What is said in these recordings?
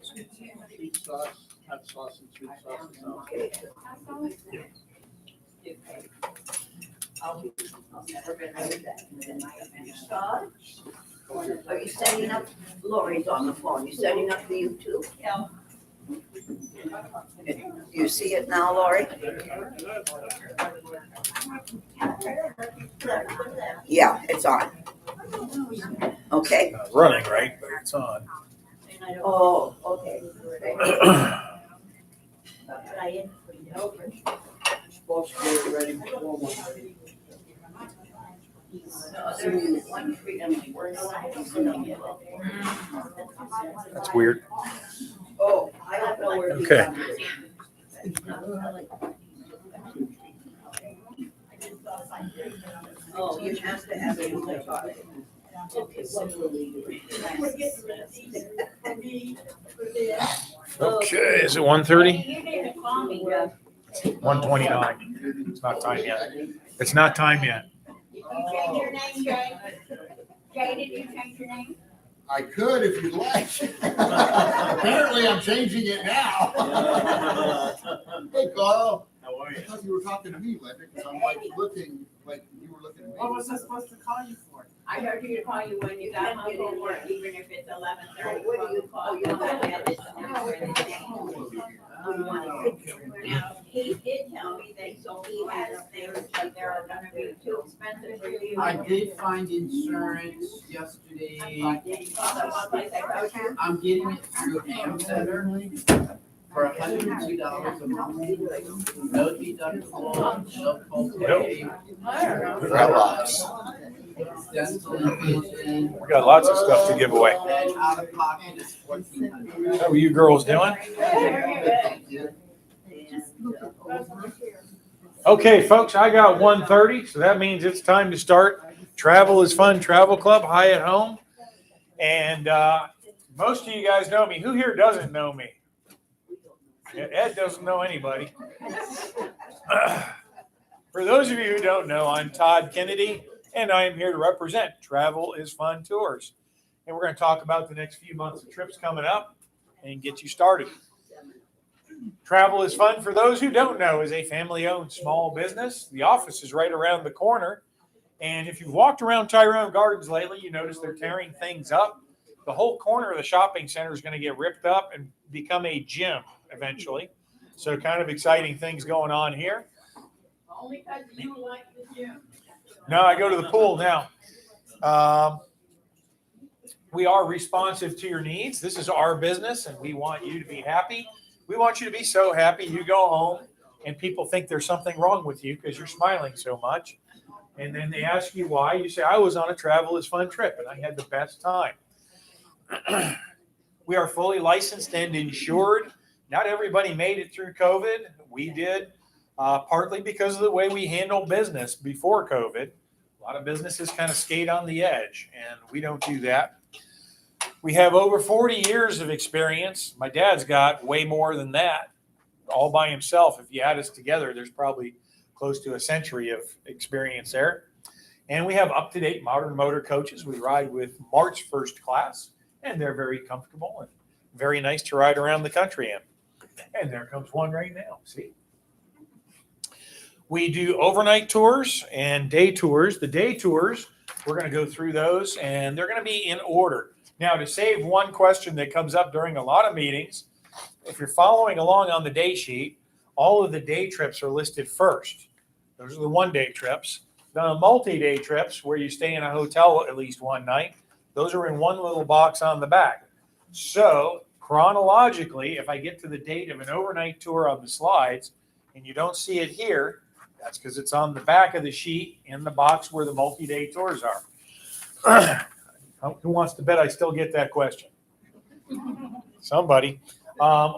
Sweet sauce, hot sauce, and sweet sauce. I'll never been over that. Are you setting up? Lori's on the phone. You setting up the YouTube? Yeah. You see it now, Lori? Yeah, it's on. Okay. Not running right, but it's on. Oh, okay. Supposed to get ready before one. That's weird. Oh, I don't know where. Okay. Oh, you have to have it in the car. Okay, what will we do? Okay, is it 1:30? You need to call me, Jeff. 1:29. It's not time yet. It's not time yet. Did you change your name, Jay? Jay, did you change your name? I could if you'd like. Apparently, I'm changing it now. Hey, Carl. How are I you? thought you were talking to me, Linda, because I'm like looking like you were looking at me. What was I supposed to call you for? I heard you to call you when you got home from work, even if it's 11:30. What do you call you? Now, he did tell me that he has things, but they're gonna be too expensive for you. I did find insurance yesterday. I'm getting it through Hampton for $102 a month. No deductible, no copay. Dental and vision. We got lots of stuff to give away. And out of pocket is $1,400. How are you girls doing? Okay, folks, I got 1:30, so that means it's time to start Travel is Fun Travel Club, High at Home. And most of you guys know me. Who here doesn't know me? Yeah, Ed doesn't know anybody. For those of you who don't know, I'm Todd Kennedy, and I am here to represent Travel is Fun Tours. And we're going to talk about the next few months of trips coming up and get you started. Travel is Fun, for those who don't know, is a family-owned small business. The office is right around the corner. And if you've walked around Tyrone Gardens lately, you notice they're tearing things up. The whole corner of the shopping center is going to get ripped up and become a gym eventually. So kind of exciting things going on here. Only because you like the gym. No, I go to the pool now. We are responsive to your needs. This is our business, and we want you to be happy. We want you to be so happy you go home and people think there's something wrong with you because you're smiling so much. And then they ask you why. You say, I was on a Travel is Fun trip, and I had the best time. We are fully licensed and insured. Not everybody made it through COVID. We did, partly because of the way we handle business before COVID. A lot of businesses kind of skate on the edge, and we don't do that. We have over 40 years of experience. My dad's got way more than that, all by himself. If you add us together, there's probably close to a century of experience there. And we have up-to-date modern motor coaches. We ride with March First Class, and they're very comfortable and very nice to ride around the country in. And there comes one right now. See? We do overnight tours and day tours. The day tours, we're going to go through those, and they're going to be in order. Now, to save one question that comes up during a lot of meetings, if you're following along on the day sheet, all of the day trips are listed first. Those are the one-day trips. The multi-day trips, where you stay in a hotel at least one night, those are in one little box on the back. So, chronologically, if I get to the date of an overnight tour on the slides and you don't see it here, that's because it's on the back of the sheet in the box where the multi-day tours are. Who wants to bet I still get that question? Somebody.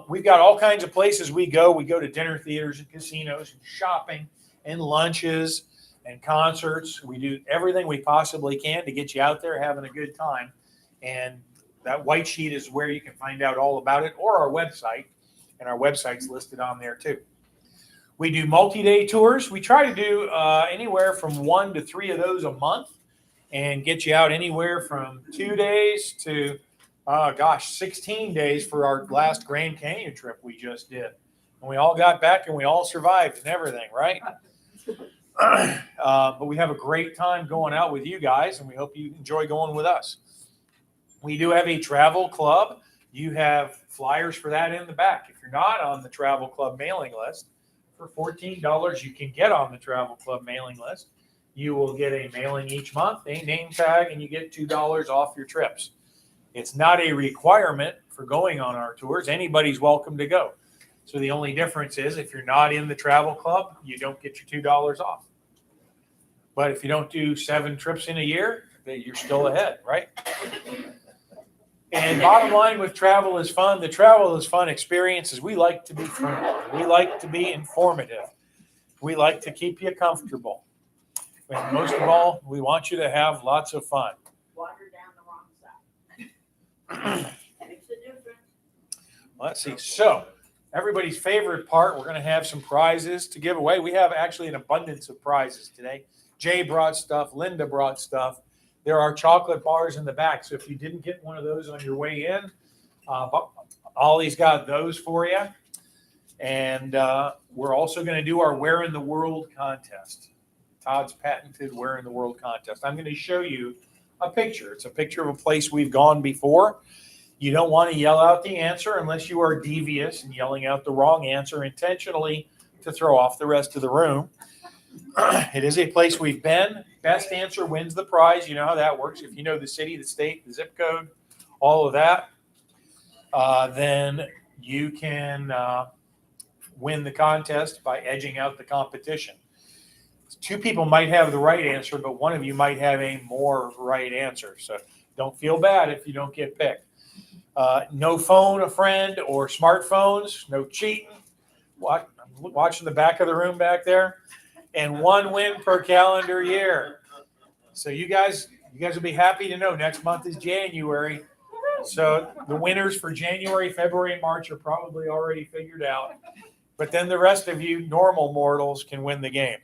We've got all kinds of places we go. We go to dinner theaters and casinos and shopping and lunches and concerts. We do everything we possibly can to get you out there having a good time. And that white sheet is where you can find out all about it, or our website. And our website's listed on there too. We do multi-day tours. We try to do anywhere from 1 to 3 of those a month and get you out anywhere from 2 days to Gosh, 16 days for our last Grand Canyon trip we just did. And we all got back and we all survived and everything, right? But we have a great time going out with you guys, and we hope you enjoy going with us. We do have a travel club. You have flyers for that in the back. If you're not on the travel club mailing list, for $14, you can get on the travel club mailing list. You will get a mailing each month, a name tag, and you get $2 off your trips. It's not a requirement for going on our tours. Anybody's welcome to go. So the only difference is if you're not in the travel club, you don't get your $2 off. But if you don't do 7 trips in a year, then you're still ahead, right? And bottom line with travel is fun. The travel is fun experiences. We like to be friendly. We like to be informative. We like to keep you comfortable. And most of all, we want you to have lots of fun. Water down the wrong side. Makes a difference. Let's see. So everybody's favorite part, we're going to have some prizes to give away. We have actually an abundance of prizes today. Jay brought stuff. Linda brought stuff. There are chocolate bars in the back. So if you didn't get one of those on your way in, Ollie's got those for you. And we're also going to do our Where in the World contest. Todd's patented Where in the World contest. I'm going to show you a picture. It's a picture of a place we've gone before. You don't want to yell out the answer unless you are devious and yelling out the wrong answer intentionally to throw off the rest of the room. It is a place we've been. Best answer wins the prize. You know how that works. If you know the city, the state, the zip code, all of that, then you can win the contest by edging out the competition. 2 people might have the right answer, but one of you might have a more right answer. So don't feel bad if you don't get picked. No phone a friend or smartphones, no cheating. I'm watching the back of the room back there. And 1 win per calendar year. So you guys will be happy to know next month is January. So the winners for January, February, and March are probably already figured out. But then the rest of you normal mortals can win the game.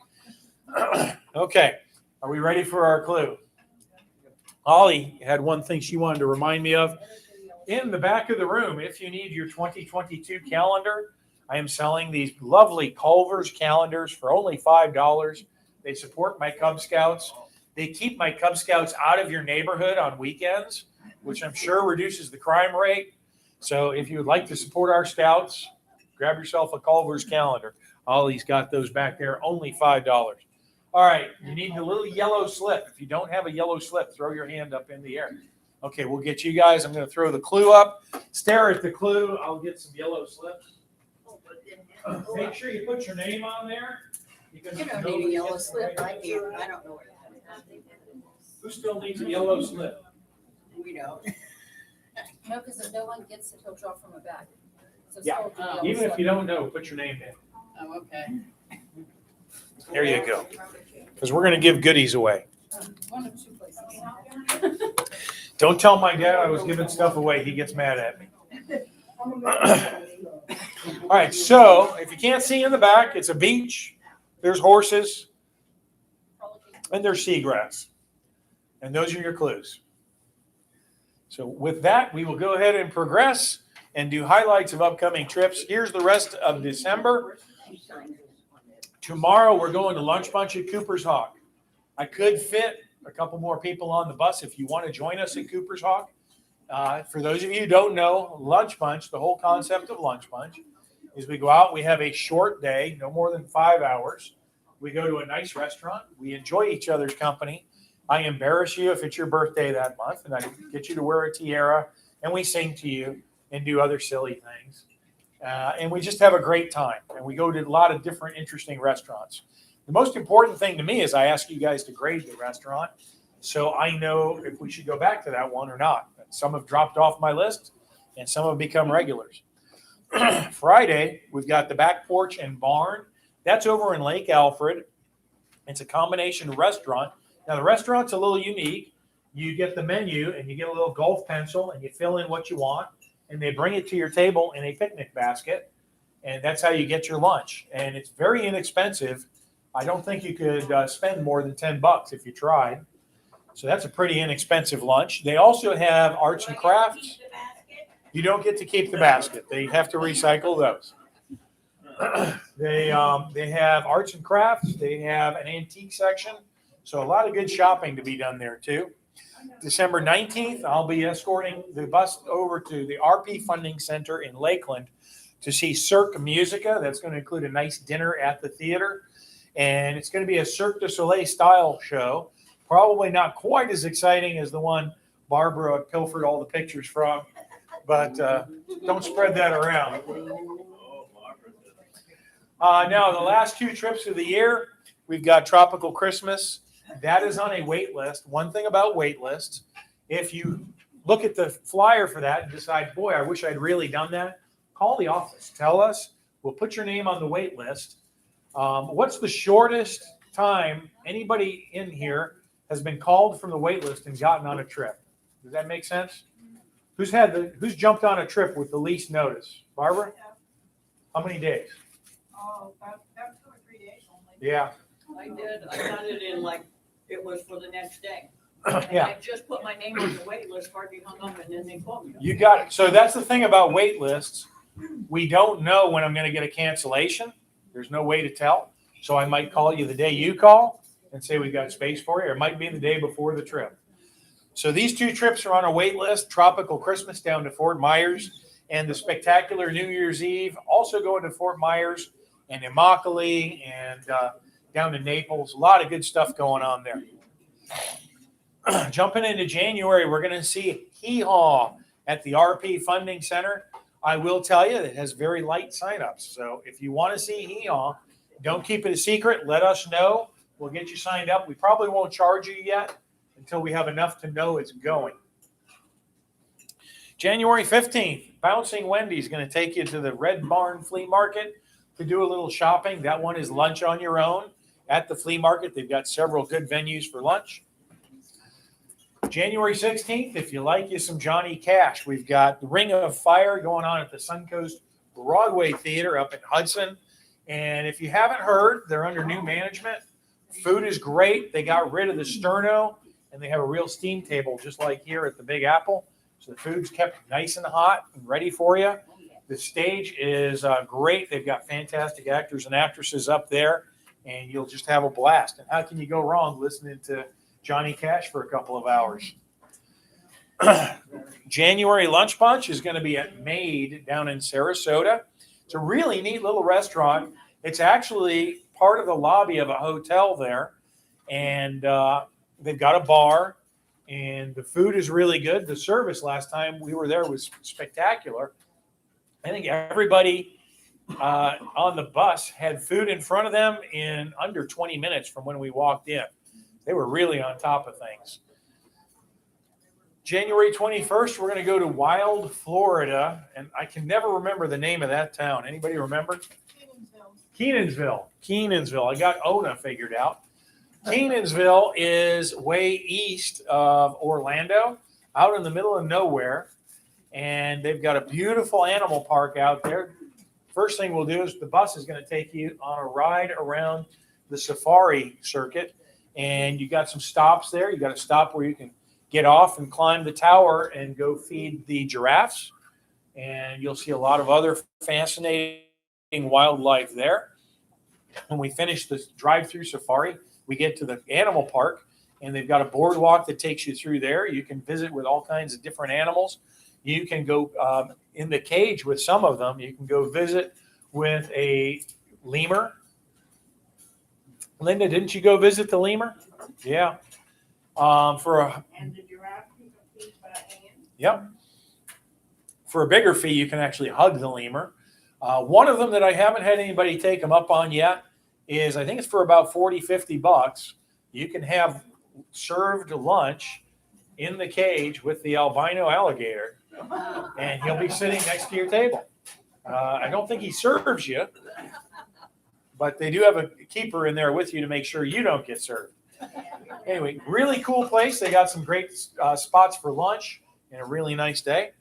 Okay, are we ready for our clue? Ollie had one thing she wanted to remind me of. In the back of the room, if you need your 2022 calendar, I am selling these lovely Culver's calendars for only $5. They support my Cub Scouts. They keep my Cub Scouts out of your neighborhood on weekends, which I'm sure reduces the crime rate. So if you would like to support our Scouts, grab yourself a Culver's calendar. Ollie's got those back there, only $5. All right, you need a little yellow slip. If you don't have a yellow slip, throw your hand up in the air. Okay, we'll get you guys. I'm going to throw the clue up. Stare at the clue. I'll get some yellow slips. Make sure you put your name on there. You don't need a yellow slip. I do. I don't know where that is. Who still needs a yellow slip? We don't. No, because if no one gets it, he'll draw from the back. So Yeah. still a yellow Even if slip. you don't know, put your name in. Oh, okay. There you go. Because we're going to give goodies away. One of 2 places. Don't tell my dad I was giving stuff away. He gets mad at me. All right, so if you can't see in the back, it's a beach. There's horses, and there's seagrass. And those are your clues. So with that, we will go ahead and progress and do highlights of upcoming trips. Here's the rest of December. Tomorrow, we're going to Lunch Bunch at Cooper's Hawk. I could fit a couple more people on the bus if you want to join us at Cooper's Hawk. For those of you who don't know, Lunch Bunch, the whole concept of Lunch Bunch, is we go out, we have a short day, no more than 5 hours. We go to a nice restaurant. We enjoy each other's company. I embarrass you if it's your birthday that month, and I get you to wear a tiara, and we sing to you and do other silly things. And we just have a great time. And we go to a lot of different interesting restaurants. The most important thing to me is I ask you guys to grade the restaurant so I know if we should go back to that one or not. Some have dropped off my list, and some have become regulars. Friday, we've got the Back Porch and Barn. That's over in Lake Alfred. It's a combination restaurant. Now, the restaurant's a little unique. You get the menu, and you get a little golf pencil, and you fill in what you want, and they bring it to your table in a picnic basket, and that's how you get your lunch. And it's very inexpensive. I don't think you could spend more than $10 if you tried. So that's a pretty inexpensive lunch. They also have arts and crafts. You don't get to keep the basket. They have to recycle those. They have arts and crafts. They have an antique section. So a lot of good shopping to be done there too. December 19th, I'll be escorting the bus over to the RP Funding Center in Lakeland to see Cirque Musica. That's going to include a nice dinner at the theater. And it's going to be a Cirque du Soleil style show. Probably not quite as exciting as the one Barbara pilfered all the pictures from. But don't spread that around. Now, the last 2 trips of the year, we've got Tropical Christmas. That is on a wait list. One thing about wait lists, if you look at the flyer for that and decide, boy, I wish I'd really done that, call the office. Tell us. We'll put your name on the wait list. What's the shortest time anybody in here has been called from the wait list and gotten on a trip? Does that make sense? Who's jumped on a trip with the least notice? Barbara? How many days? Oh, about 2 or 3 days only. Yeah. I did. I got it in like, it was for the next day. Yeah. I just put my name on the wait list, hardly hung up, and then they called me. You got it. So that's the thing about wait lists. We don't know when I'm going to get a cancellation. There's no way to tell. So I might call you the day you call and say we've got space for you, or it might be the day before the trip. So these 2 trips are on a wait list. Tropical Christmas down to Fort Myers, and the spectacular New Year's Eve also going to Fort Myers and Immokalee and down to Naples. A lot of good stuff going on there. Jumping into January, we're going to see Hee Haw at the RP Funding Center. I will tell you that it has very light signups. So if you want to see Hee Haw, don't keep it a secret. Let us know. We'll get you signed up. We probably won't charge you yet until we have enough to know it's going. January 15th, Bouncing Wendy's going to take you to the Red Barn Flea Market to do a little shopping. That one is lunch on your own at the flea market. They've got several good venues for lunch. January 16th, if you like you some Johnny Cash, we've got the Ring of Fire going on at the Suncoast Broadway Theater up in Hudson. And if you haven't heard, they're under new management. Food is great. They got rid of the sterno, and they have a real steam table just like here at the Big Apple. So the food's kept nice and hot and ready for you. The stage is great. They've got fantastic actors and actresses up there, and you'll just have a blast. And how can you go wrong listening to Johnny Cash for a couple of hours? January Lunch Bunch is going to be at Made down in Sarasota. It's a really neat little restaurant. It's actually part of the lobby of a hotel there, and they've got a bar, and the food is really good. The service last time we were there was spectacular. I think everybody on the bus had food in front of them in under 20 minutes from when we walked in. They were really on top of things. January 21st, we're going to go to Wild, Florida, and I can never remember the name of that town. Anybody remember? Kenansville. I got Ona figured out. Kenansville is way east of Orlando, out in the middle of nowhere, and they've got a beautiful animal park out there. First thing we'll do is the bus is going to take you on a ride around the safari circuit, and you got some stops there. You got a stop where you can get off and climb the tower and go feed the giraffes, and you'll see a lot of other fascinating wildlife there. When we finish this drive-through safari, we get to the animal park, and they've got a boardwalk that takes you through there. You can visit with all kinds of different animals. You can go in the cage with some of them. You can go visit with a lemur. Linda, didn't you go visit the lemur? Yeah. And the giraffe you can feed by hand. Yep. For a bigger fee, you can actually hug the lemur. One of them that I haven't had anybody take them up on yet is, I think it's for about $40-50. You can have served lunch in the cage with the albino alligator, and he'll be sitting next to your table. I don't think he serves you, but they do have a keeper in there with you to make sure you don't get served. Anyway, really cool place. They got some great spots for lunch and a really nice day.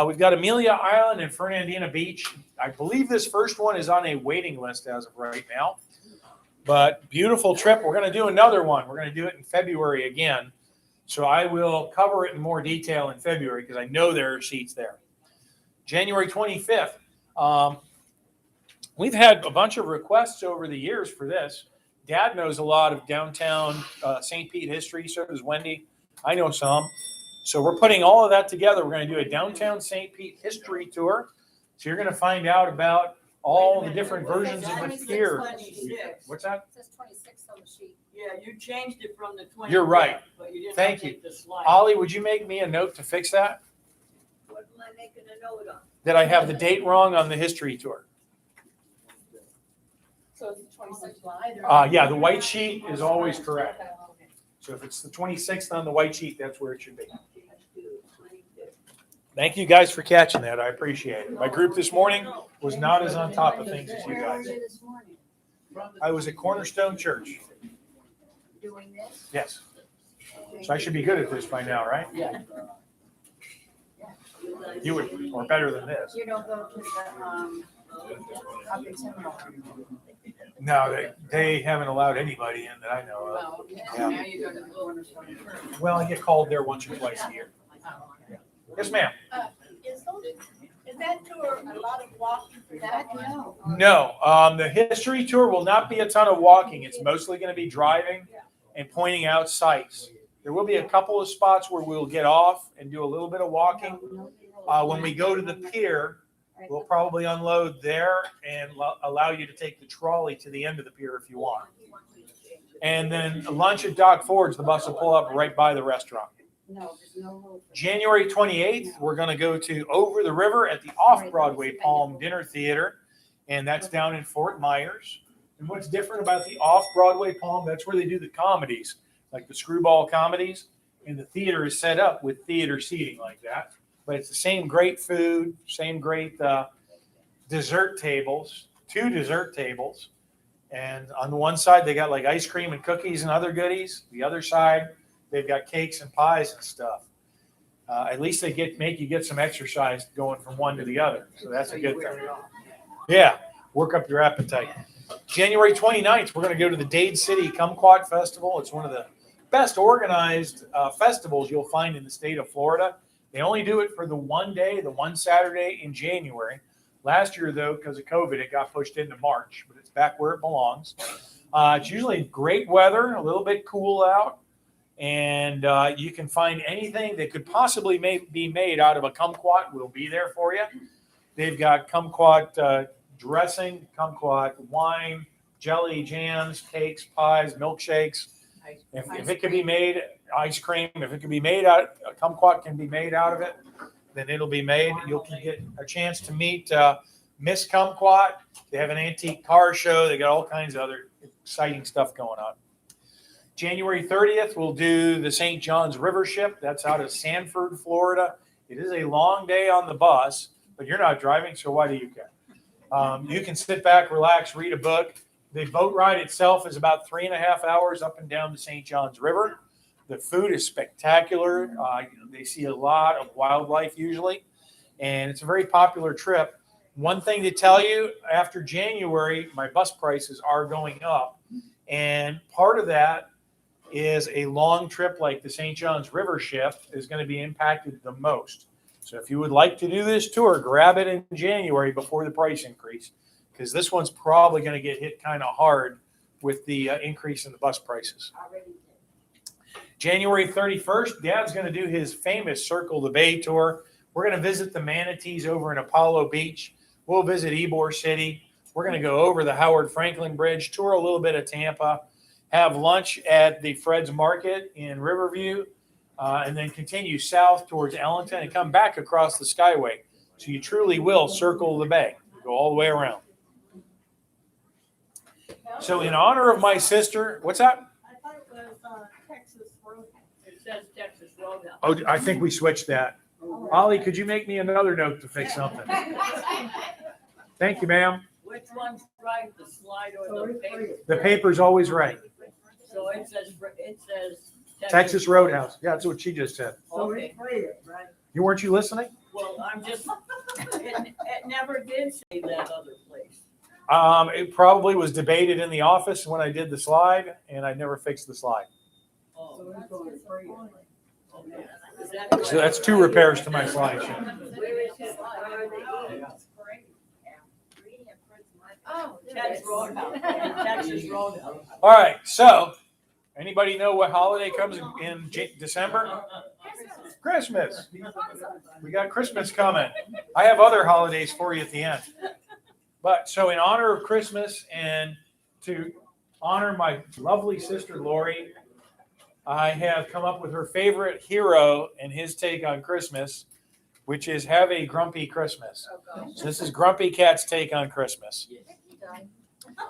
We've got Amelia Island and Fernandina Beach. I believe this first one is on a waiting list as of right now. But beautiful trip. We're going to do another one. We're going to do it in February again. So I will cover it in more detail in February because I know there are seats there. January 25th. We've had a bunch of requests over the years for this. Dad knows a lot of downtown St. Pete history, so does Wendy. I know some. So we're putting all of that together. We're going to do a downtown St. Pete history tour. So you're going to find out about all the different versions of the pier. 26. What's that? It says 26 on the sheet. Yeah, you changed it from the 20. You're right. But you didn't Thank update the slide. Ollie, would you make me a note to fix that? What am I making a note on? That I have the date wrong on the history tour. So it's the 26th. Yeah, the white sheet is always correct. So if it's the 26th on the white sheet, that's where it should be. Thank you guys for catching that. I appreciate it. My group this morning was not as on top of things as you Where were guys. you this morning? I was at Cornerstone Church. Doing this? Yes. So I should be good at this by now, right? Yeah. You would, or better than this. You don't go to the, up in Seminole. No, they haven't allowed anybody in that I know of. Well, Yeah. now you go to the Cornerstone Church. Well, I get called there once or twice a year. Yes, ma'am. Is that tour a lot of walking for that? No. No, the history tour will not be a ton of walking. It's mostly going to be driving and pointing out sites. There will be a couple of spots where we'll get off and do a little bit of walking. When we go to the pier, we'll probably unload there and allow you to take the trolley to the end of the pier if you want. And then lunch at Dock Ford's, the bus will pull up right by the restaurant. No, there's no. January 28th, we're going to go to Over the River at the Off-Broadway Palm Dinner Theater, and that's down in Fort Myers. And what's different about the Off-Broadway Palm, that's where they do the comedies, like the screwball comedies, and the theater is set up with theater seating like that. But it's the same great food, same great dessert tables, 2 dessert tables. And on the one side, they got like ice cream and cookies and other goodies. The other side, they've got cakes and pies and stuff. At least they make you get some exercise going from one to the other. So that's a good thing. Yeah, work up your appetite. January 29th, we're going to go to the Dade City Kumquat Festival. It's one of the best organized festivals you'll find in the state of Florida. They only do it for the one day, the one Saturday in January. Last year, though, because of COVID, it got pushed into March, but it's back where it belongs. It's usually great weather, a little bit cool out. And you can find anything that could possibly be made out of a kumquat will be there for you. They've got kumquat dressing, kumquat wine, jelly, jams, cakes, pies, milkshakes. If it can be made, ice cream, if it can be made out, a kumquat can be made out of it, then it'll be made. You'll get a chance to meet Miss Kumquat. They have an antique car show. They got all kinds of other exciting stuff going on. January 30th, we'll do the St. John's River Ship. That's out of Sanford, Florida. It is a long day on the bus, but you're not driving, so why do you care? You can sit back, relax, read a book. The boat ride itself is about 3.5 hours up and down the St. John's River. The food is spectacular. They see a lot of wildlife usually, and it's a very popular trip. One thing to tell you, after January, my bus prices are going up, and part of that is a long trip like the St. John's River Ship is going to be impacted the most. So if you would like to do this tour, grab it in January before the price increase, because this one's probably going to get hit kind of hard with the increase in the bus prices. January 31st, Dad's going to do his famous Circle the Bay tour. We're going to visit the manatees over in Apollo Beach. We'll visit Ybor City. We're going to go over the Howard Franklin Bridge, tour a little bit of Tampa, have lunch at the Fred's Market in Riverview, and then continue south towards Ellington and come back across the Skyway. So you truly will circle the bay, go all the way around. So in honor of my sister, what's that? I thought it was Texas Roadhouse. It says Texas Roadhouse. Oh, I think we switched that. Ollie, could you make me another note to fix something? Thank you, ma'am. Which one's right, the slide or the paper? The paper's always right. So it says Texas Roadhouse. Yeah, that's what she just said. Okay, Right. You weren't you listening? well, it never did say that other place. It probably was debated in the office when I did the slide, and I never fixed the slide. Oh, So that's 2 repairs to my slideshow. Where is his slide? Oh, Texas Roadhouse, Texas Roadhouse. All right, so anybody know what holiday comes in December? Christmas. We got Christmas coming. I have other holidays for you at the end. But so in honor of Christmas and to honor my lovely sister Lori, I have come up with her favorite hero and his take on Christmas, which is have a grumpy Christmas. So this is Grumpy Cat's take on Christmas.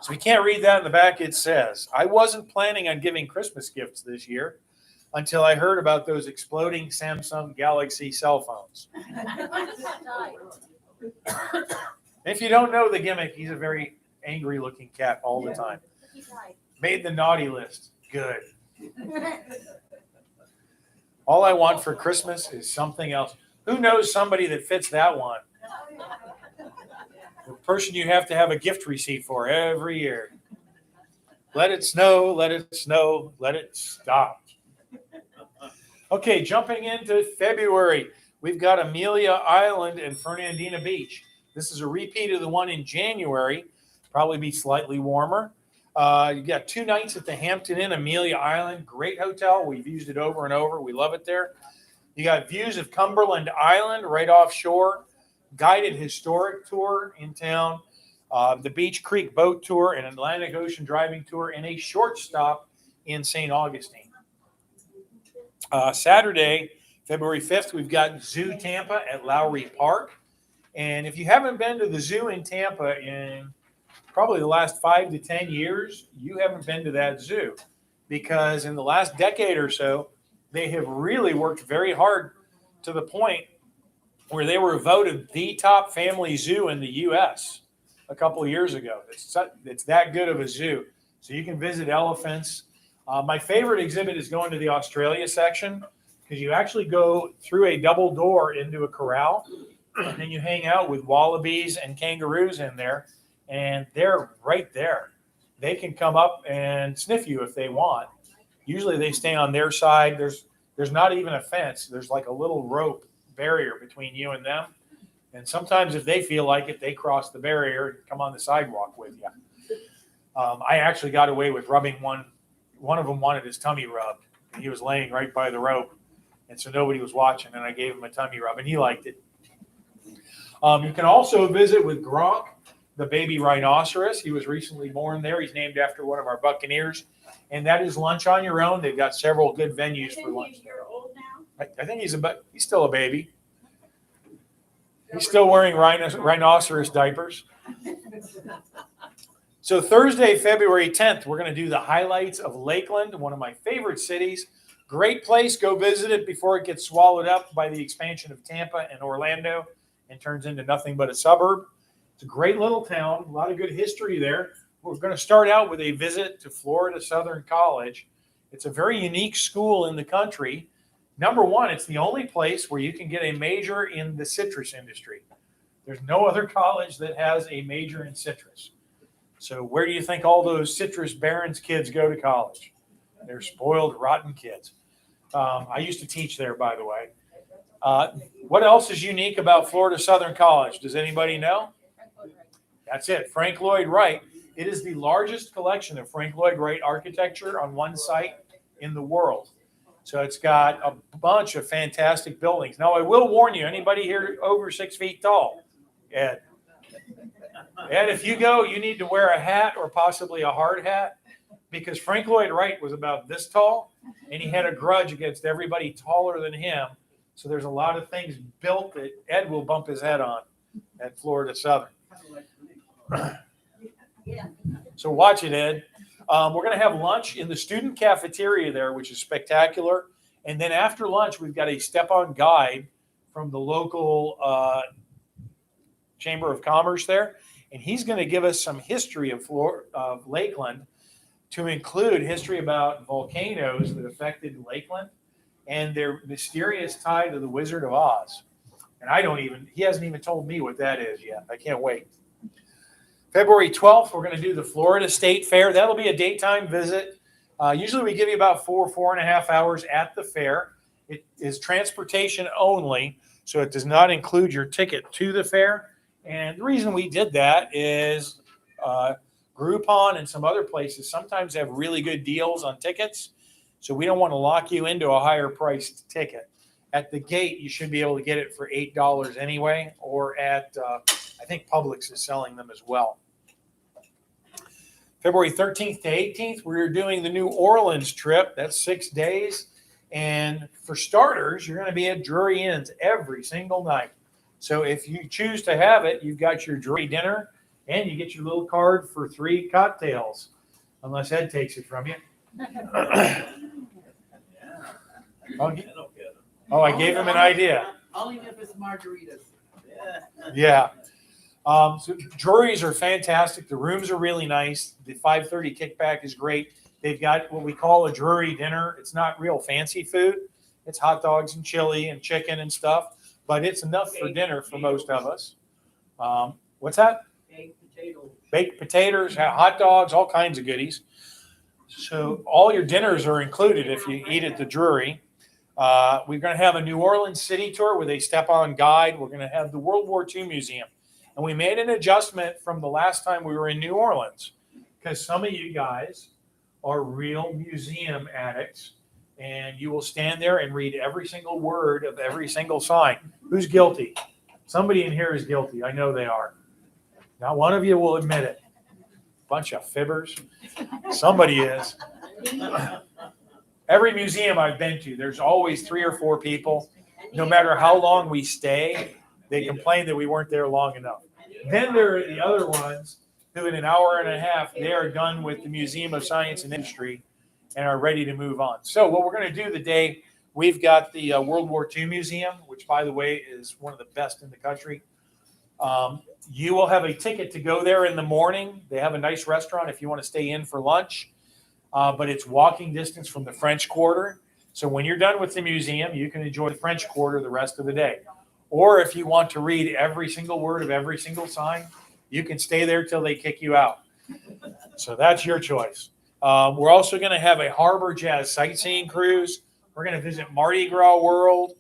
So we can't read that in the back. It says, I wasn't planning on giving Christmas gifts this year until I heard about those exploding Samsung Galaxy cell phones. If you don't know the gimmick, he's a very angry looking cat all the time. Made the naughty list. Good. All I want for Christmas is something else. Who knows somebody that fits that one? The person you have to have a gift receipt for every year. Let it snow, let it snow, let it stop. Okay, jumping into February, we've got Amelia Island and Fernandina Beach. This is a repeat of the one in January, probably be slightly warmer. You got 2 nights at the Hampton Inn, Amelia Island. Great hotel. We've used it over and over. We love it there. You got views of Cumberland Island right offshore. Guided historic tour in town. The Beach Creek boat tour, an Atlantic Ocean driving tour, and a short stop in St. Augustine. Saturday, February 5th, we've got Zoo Tampa at Lowry Park. And if you haven't been to the zoo in Tampa in probably the last 5 to 10 years, you haven't been to that zoo, because in the last decade or so, they have really worked very hard to the point where they were voted the top family zoo in the U.S. a couple of years ago. It's that good of a zoo. So you can visit elephants. My favorite exhibit is going to the Australia section, because you actually go through a double door into a corral, and then you hang out with wallabies and kangaroos in there, and they're right there. They can come up and sniff you if they want. Usually they stay on their side. There's not even a fence. There's like a little rope barrier between you and them. And sometimes if they feel like it, they cross the barrier and come on the sidewalk with you. I actually got away with rubbing one. One of them wanted his tummy rubbed, and he was laying right by the rope. And so nobody was watching, and I gave him a tummy rub, and he liked it. You can also visit with Gronk, the baby rhinoceros. He was recently born there. He's named after one of our Buccaneers. And that is lunch on your own. They've got several good venues for lunch. You're old now? I think he's still a baby. He's still wearing rhinoceros diapers. So Thursday, February 10th, we're going to do the highlights of Lakeland, one of my favorite cities. Great place. Go visit it before it gets swallowed up by the expansion of Tampa and Orlando and turns into nothing but a suburb. It's a great little town. A lot of good history there. We're going to start out with a visit to Florida Southern College. It's a very unique school in the country. Number one, it's the only place where you can get a major in the citrus industry. There's no other college that has a major in citrus. So where do you think all those citrus barons kids go to college? They're spoiled, rotten kids. I used to teach there, by the way. What else is unique about Florida Southern College? Does anybody know? That's it. Frank Lloyd Wright. It is the largest collection of Frank Lloyd Wright architecture on one site in the world. So it's got a bunch of fantastic buildings. Now, I will warn you, anybody here over 6 feet tall? Ed, if you go, you need to wear a hat or possibly a hard hat, because Frank Lloyd Wright was about this tall, and he had a grudge against everybody taller than him. So there's a lot of things built that Ed will bump his head on at Florida Southern. So watch it, Ed. We're going to have lunch in the student cafeteria there, which is spectacular. And then after lunch, we've got a step-on guide from the local Chamber of Commerce there. And he's going to give us some history of Lakeland, to include history about volcanoes that affected Lakeland and their mysterious tie to the Wizard of Oz. And he hasn't even told me what that is yet. I can't wait. February 12th, we're going to do the Florida State Fair. That'll be a daytime visit. Usually we give you about 4.5 hours at the fair. It is transportation only, so it does not include your ticket to the fair. And the reason we did that is Groupon and some other places sometimes have really good deals on tickets. So we don't want to lock you into a higher priced ticket. At the gate, you should be able to get it for $8 anyway, or at, I think Publix is selling them as well. February 13th to 18th, we're doing the New Orleans trip. That's 6 days. And for starters, you're going to be at Drury Inns every single night. So if you choose to have it, you've got your Drury dinner and you get your little card for 3 cocktails, unless Ed takes it from you. Oh, I gave him an idea. Only if it's margaritas. Yeah. So Drury's are fantastic. The rooms are really nice. The 5:30 kickback is great. They've got what we call a Drury dinner. It's not real fancy food. It's hot dogs and chili and chicken and stuff, but it's enough for dinner for most of us. What's that? Baked potatoes. Baked potatoes, hot dogs, all kinds of goodies. So all your dinners are included if you eat at the Drury. We're going to have a New Orleans city tour with a step-on guide. We're going to have the World War II Museum. And we made an adjustment from the last time we were in New Orleans because some of you guys are real museum addicts, and you will stand there and read every single word of every single sign. Who's guilty? Somebody in here is guilty. I know they are. Not one of you will admit it. Bunch of fibbers. Somebody is. Every museum I've been to, there's always 3 or 4 people. No matter how long we stay, they complain that we weren't there long enough. Then there are the other ones who in an hour and a half, they are done with the Museum of Science and Industry and are ready to move on. So what we're going to do the day, we've got the World War II Museum, which, by the way, is one of the best in the country. You will have a ticket to go there in the morning. They have a nice restaurant if you want to stay in for lunch, but it's walking distance from the French Quarter. So when you're done with the museum, you can enjoy the French Quarter the rest of the day. Or if you want to read every single word of every single sign, you can stay there till they kick you out. So that's your choice. We're also going to have a Harbor Jazz sightseeing cruise. We're going to visit Mardi Gras World.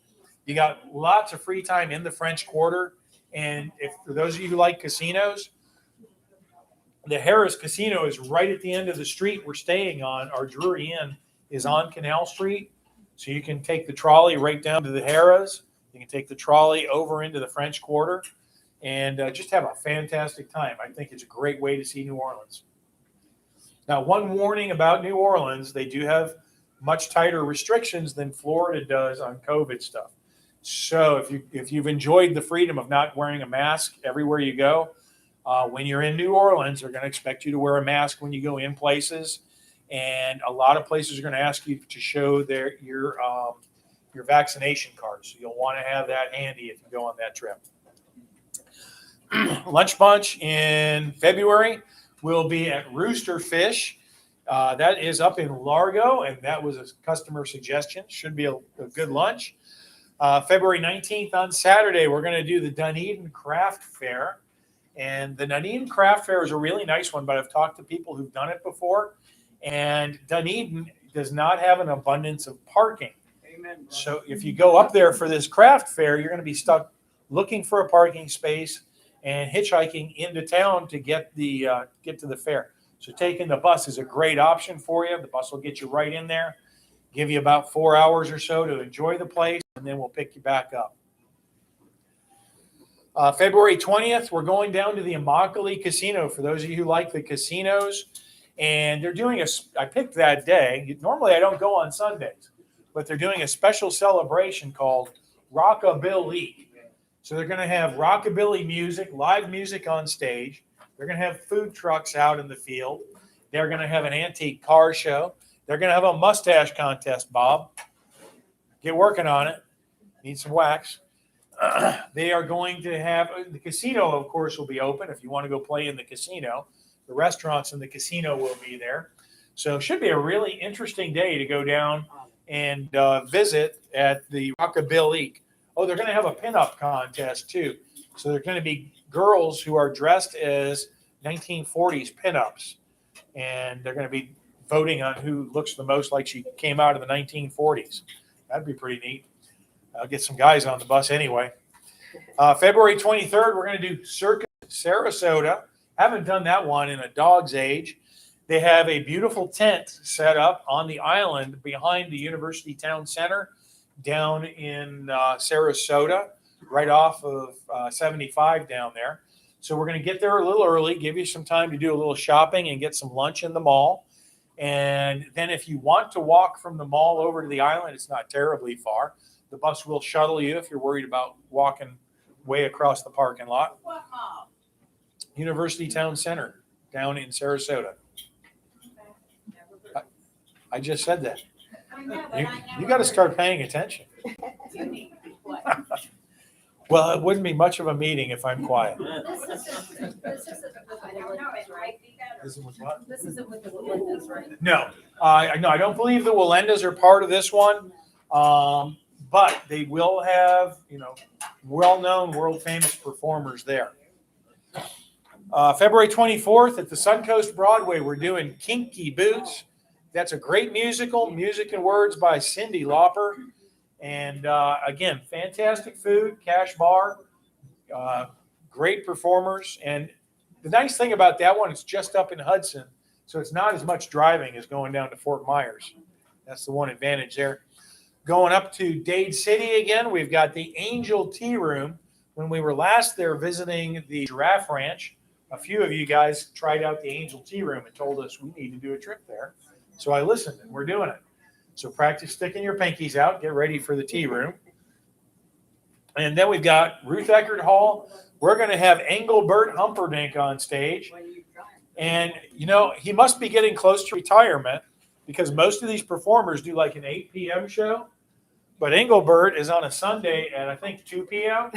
You got lots of free time in the French Quarter. And if for those of you who like casinos, the Harris Casino is right at the end of the street we're staying on. Our Drury Inn is on Canal Street. So you can take the trolley right down to the Harris. You can take the trolley over into the French Quarter and just have a fantastic time. I think it's a great way to see New Orleans. Now, one warning about New Orleans, they do have much tighter restrictions than Florida does on COVID stuff. So if you've enjoyed the freedom of not wearing a mask everywhere you go, when you're in New Orleans, they're going to expect you to wear a mask when you go in places. And a lot of places are going to ask you to show your vaccination card. So you'll want to have that handy if you go on that trip. Lunch Bunch in February will be at Rooster Fish. That is up in Largo, and that was a customer suggestion. Should be a good lunch. February 19th on Saturday, we're going to do the Dunedin Craft Fair. And the Dunedin Craft Fair is a really nice one, but I've talked to people who've done it before. And Dunedin does not have an abundance of parking. Amen. So if you go up there for this craft fair, you're going to be stuck looking for a parking space and hitchhiking into town to get to the fair. So taking the bus is a great option for you. The bus will get you right in there, give you about 4 hours or so to enjoy the place, and then we'll pick you back up. February 20th, we're going down to the Immokalee Casino for those of you who like the casinos. And they're doing I picked that day. Normally I don't go on Sundays, but they're doing a special celebration called Rockabilly. So they're going to have rockabilly music, live music on stage. They're going to have food trucks out in the field. They're going to have an antique car show. They're going to have a mustache contest, Bob. Get working on it. Need some wax. They are going to have the casino, of course, will be open if you want to go play in the casino. The restaurants in the casino will be there. So it should be a really interesting day to go down and visit at the Rockabilly. Oh, they're going to have a pinup contest too. So they're going to be girls who are dressed as 1940s pinups. And they're going to be voting on who looks the most like she came out of the 1940s. That'd be pretty neat. I'll get some guys on the bus anyway. February 23rd, we're going to do Circus Sarasota. Haven't done that one in a dog's age. They have a beautiful tent set up on the island behind the University Town Center down in Sarasota, right off of 75 down there. So we're going to get there a little early, give you some time to do a little shopping and get some lunch in the mall. And then if you want to walk from the mall over to the island, it's not terribly far. The bus will shuttle you if you're worried about walking way across the parking lot. What mall? University Town Center down in Sarasota. I just said that. I know, but You, I never you got to heard start paying attention. You need to be quiet. Well, it wouldn't be much of a meeting if I'm quiet. This isn't with I the don't know, it Walendas, right? might be better. This is what? This isn't with the Walendas, right? No, no, I don't believe the Walendas are part of this one. But they will have, well-known, world-famous performers there. February 24th at the Suncoast Broadway, we're doing Kinky Boots. That's a great musical, music and words by Cyndi Lauper. And again, fantastic food, cash bar, great performers. And the nice thing about that one, it's just up in Hudson, so it's not as much driving as going down to Fort Myers. That's the one advantage there. Going up to Dade City again, we've got the Angel Tea Room. When we were last there visiting the Giraffe Ranch, a few of you guys tried out the Angel Tea Room and told us we need to do a trip there. So I listened, and we're doing it. So practice sticking your pinkies out. Get ready for the tea room. And then we've got Ruth Eckerd Hall. We're going to have Engelbert Humperdinck on stage. And, he must be getting close to retirement because most of these performers do like an 8 p.m. show. But Engelbert is on a Sunday at, I think, 2 p.m.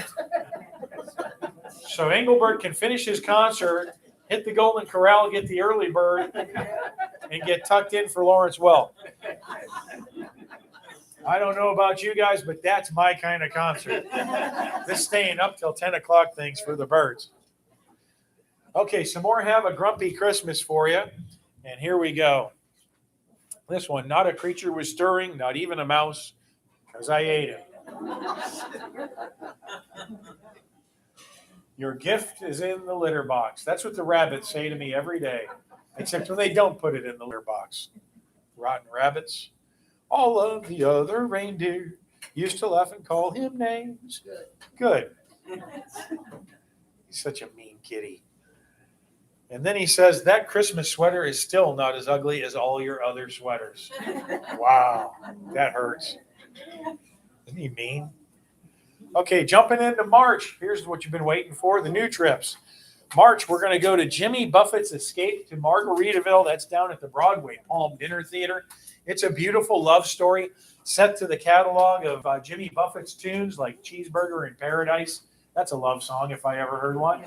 So Engelbert can finish his concert, hit the Golden Corral, get the early bird, and get tucked in for Lawrence Welk. I don't know about you guys, but that's my kind of concert. This staying up till 10 o'clock things for the birds. Okay, some more Have a Grumpy Christmas for you. And here we go. This one, not a creature was stirring, not even a mouse, because I ate it. Your gift is in the litter box. That's what the rabbits say to me every day, except when they don't put it in the litter box. Rotten rabbits. All of the other reindeer used to laugh and call him names. Good. He's such a mean kitty. And then he says, that Christmas sweater is still not as ugly as all your other sweaters. Wow, that hurts. Isn't he mean? Okay, jumping into March. Here's what you've been waiting for, the new trips. March, we're going to go to Jimmy Buffett's Escape to Margaritaville. That's down at the Broadway Palm Dinner Theater. It's a beautiful love story set to the catalog of Jimmy Buffett's tunes like Cheeseburger in Paradise. That's a love song if I ever heard one.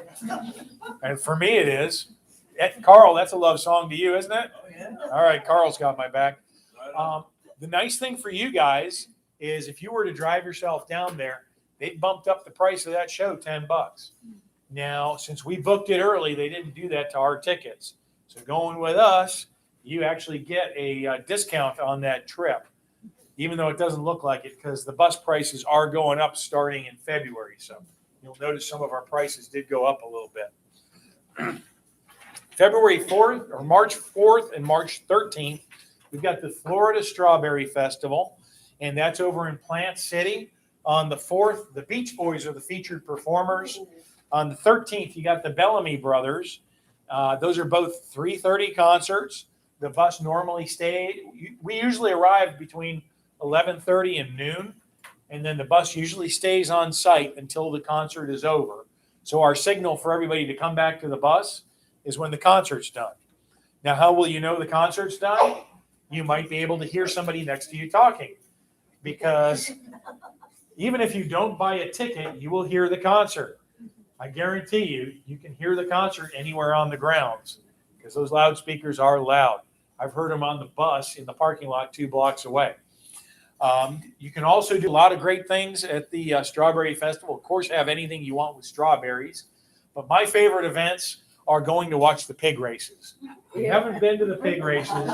And for me it is. Carl, that's a love song to you, isn't it? Oh, yeah. All right, Carl's got my back. The nice thing for you guys is if you were to drive yourself down there, they bumped up the price of that show $10. Now, since we booked it early, they didn't do that to our tickets. So going with us, you actually get a discount on that trip, even though it doesn't look like it because the bus prices are going up starting in February. So you'll notice some of our prices did go up a little bit. February 4th or March 4th and March 13th, we've got the Florida Strawberry Festival, and that's over in Plant City. On the 4th, the Beach Boys are the featured performers. On the 13th, you got the Bellamy Brothers. Those are both 3:30 concerts. The bus normally we usually arrive between 11:30 and noon, and then the bus usually stays on site until the concert is over. So our signal for everybody to come back to the bus is when the concert's done. Now, how will you know the concert's done? You might be able to hear somebody next to you talking, because even if you don't buy a ticket, you will hear the concert. I guarantee you can hear the concert anywhere on the grounds because those loudspeakers are loud. I've heard them on the bus in the parking lot 2 blocks away. You can also do a lot of great things at the Strawberry Festival. Of course, have anything you want with strawberries. But my favorite events are going to watch the pig races. If you haven't been to the pig races,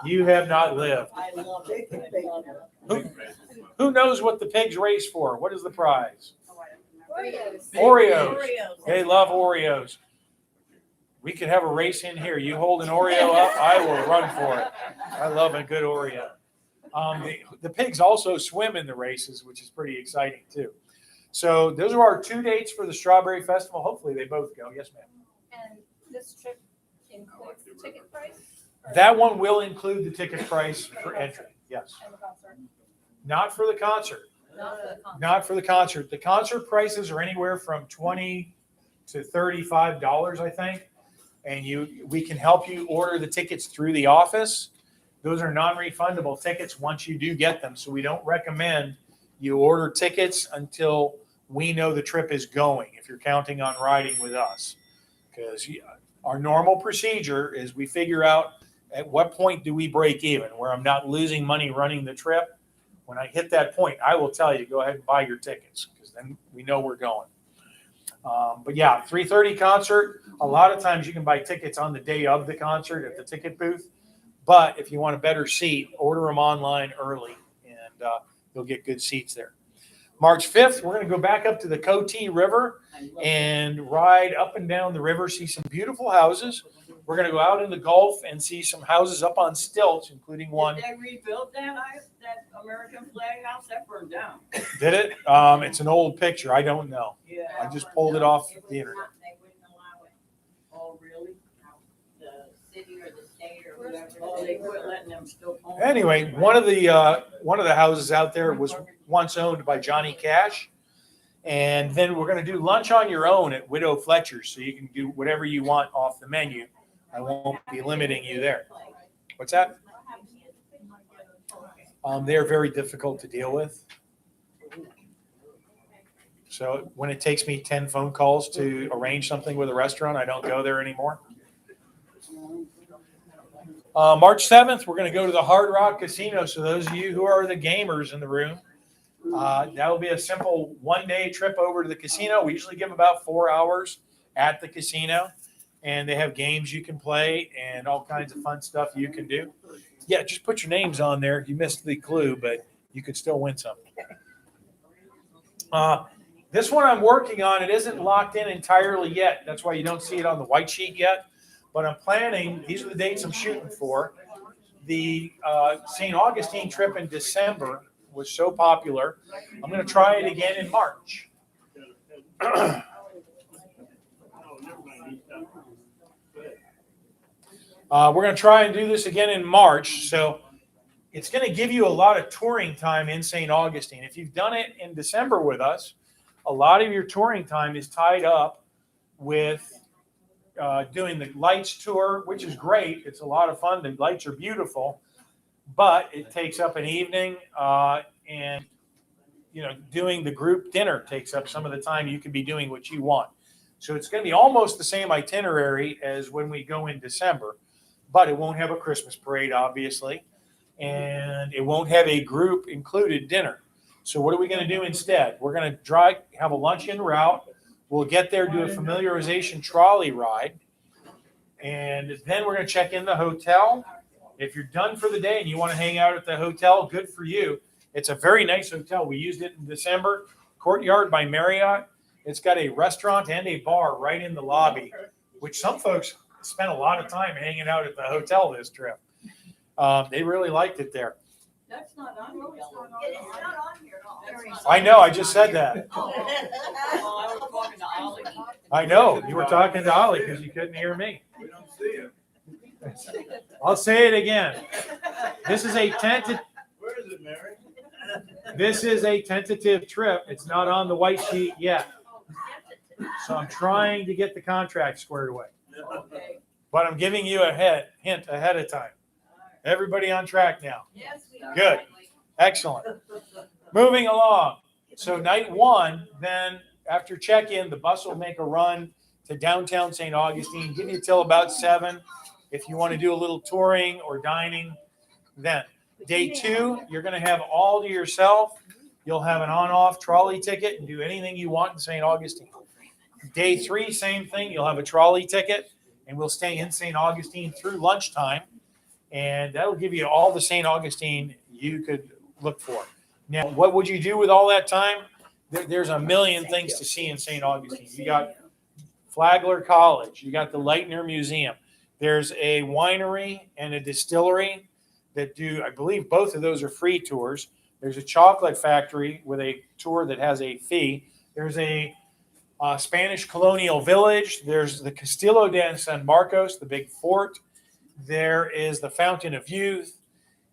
you have not lived. I love it. I love it. Who knows what the pigs race for? What is the prize? Oreos. Oreos. They love Oreos. We could have a race in here. You hold an Oreo up, I will run for it. I love a good Oreo. The pigs also swim in the races, which is pretty exciting too. So those are our 2 dates for the Strawberry Festival. Hopefully they both go. Yes, ma'am. And this trip includes the ticket price? That one will include the ticket price for entry. Yes. And the concert? Not for the concert. Not for the concert. Not for the concert. The concert prices are anywhere from $20 to $35, I think. And we can help you order the tickets through the office. Those are non-refundable tickets once you do get them. So we don't recommend you order tickets until we know the trip is going, if you're counting on riding with us. Because our normal procedure is we figure out at what point do we break even, where I'm not losing money running the trip. When I hit that point, I will tell you, go ahead and buy your tickets, because then we know we're going. But yeah, 3:30 concert. A lot of times you can buy tickets on the day of the concert at the ticket booth. But if you want a better seat, order them online early, and you'll get good seats there. March 5th, we're going to go back up to the Coatee River and ride up and down the river, see some beautiful houses. We're going to go out in the Gulf and see some houses up on stilts, including one. Did they rebuild that American flag house? That burned down. Did it? It's an old picture. I don't know. Yeah. I just pulled it off the internet. They wouldn't allow it. Oh, really? The city or the state or whoever. Oh, they quit letting them still own. Anyway, one of the houses out there was once owned by Johnny Cash. And then we're going to do lunch on your own at Widow Fletcher's, so you can do whatever you want off the menu. I won't be limiting you there. What's that? They're very difficult to deal with. So when it takes me 10 phone calls to arrange something with a restaurant, I don't go there anymore. March 7th, we're going to go to the Hard Rock Casino. So those of you who are the gamers in the room, that will be a simple one-day trip over to the casino. We usually give about 4 hours at the casino, and they have games you can play and all kinds of fun stuff you can do. Yeah, just put your names on there. You missed the clue, but you could still win something. This one I'm working on. It isn't locked in entirely yet. That's why you don't see it on the white sheet yet. But I'm planning, these are the dates I'm shooting for. The St. Augustine trip in December was so popular. I'm going to try it again in March. We're going to try and do this again in March. So it's going to give you a lot of touring time in St. Augustine. If you've done it in December with us, a lot of your touring time is tied up with doing the lights tour, which is great. It's a lot of fun. The lights are beautiful, but it takes up an evening, and doing the group dinner takes up some of the time you can be doing what you want. So it's going to be almost the same itinerary as when we go in December, but it won't have a Christmas parade, obviously, and it won't have a group included dinner. So what are we going to do instead? We're going to have a lunch en route. We'll get there, do a familiarization trolley ride, and then we're going to check in the hotel. If you're done for the day and you want to hang out at the hotel, good for you. It's a very nice hotel. We used it in December. Courtyard by Marriott. It's got a restaurant and a bar right in the lobby, which some folks spent a lot of time hanging out at the hotel this trip. They really liked it there. That's not on here. It's not on here at all. I know, I just said that. Oh, I was talking to Ollie. I know, you were talking to Ollie because you couldn't hear me. We don't see it. I'll say it again. This is a tentative. Where is it, Mary? This is a tentative trip. It's not on the white sheet yet. So I'm trying to get the contract squared away. Okay. But I'm giving you a hint ahead of time. Everybody on track now. Yes, we are. Good. Excellent. Moving along. So night one, then after check-in, the bus will make a run to downtown St. Augustine, give you till about 7. If you want to do a little touring or dining, then. Day 2, you're going to have all to yourself. You'll have an on-off trolley ticket and do anything you want in St. Augustine. Day 3, same thing. You'll have a trolley ticket, and we'll stay in St. Augustine through lunchtime. And that'll give you all the St. Augustine you could look for. Now, what would you do with all that time? There's a million things to see in St. Augustine. You got Flagler College. You got the Leitner Museum. There's a winery and a distillery that do, I believe both of those are free tours. There's a chocolate factory with a tour that has a fee. There's a Spanish colonial village. There's the Castillo de San Marcos, the big fort. There is the Fountain of Youth.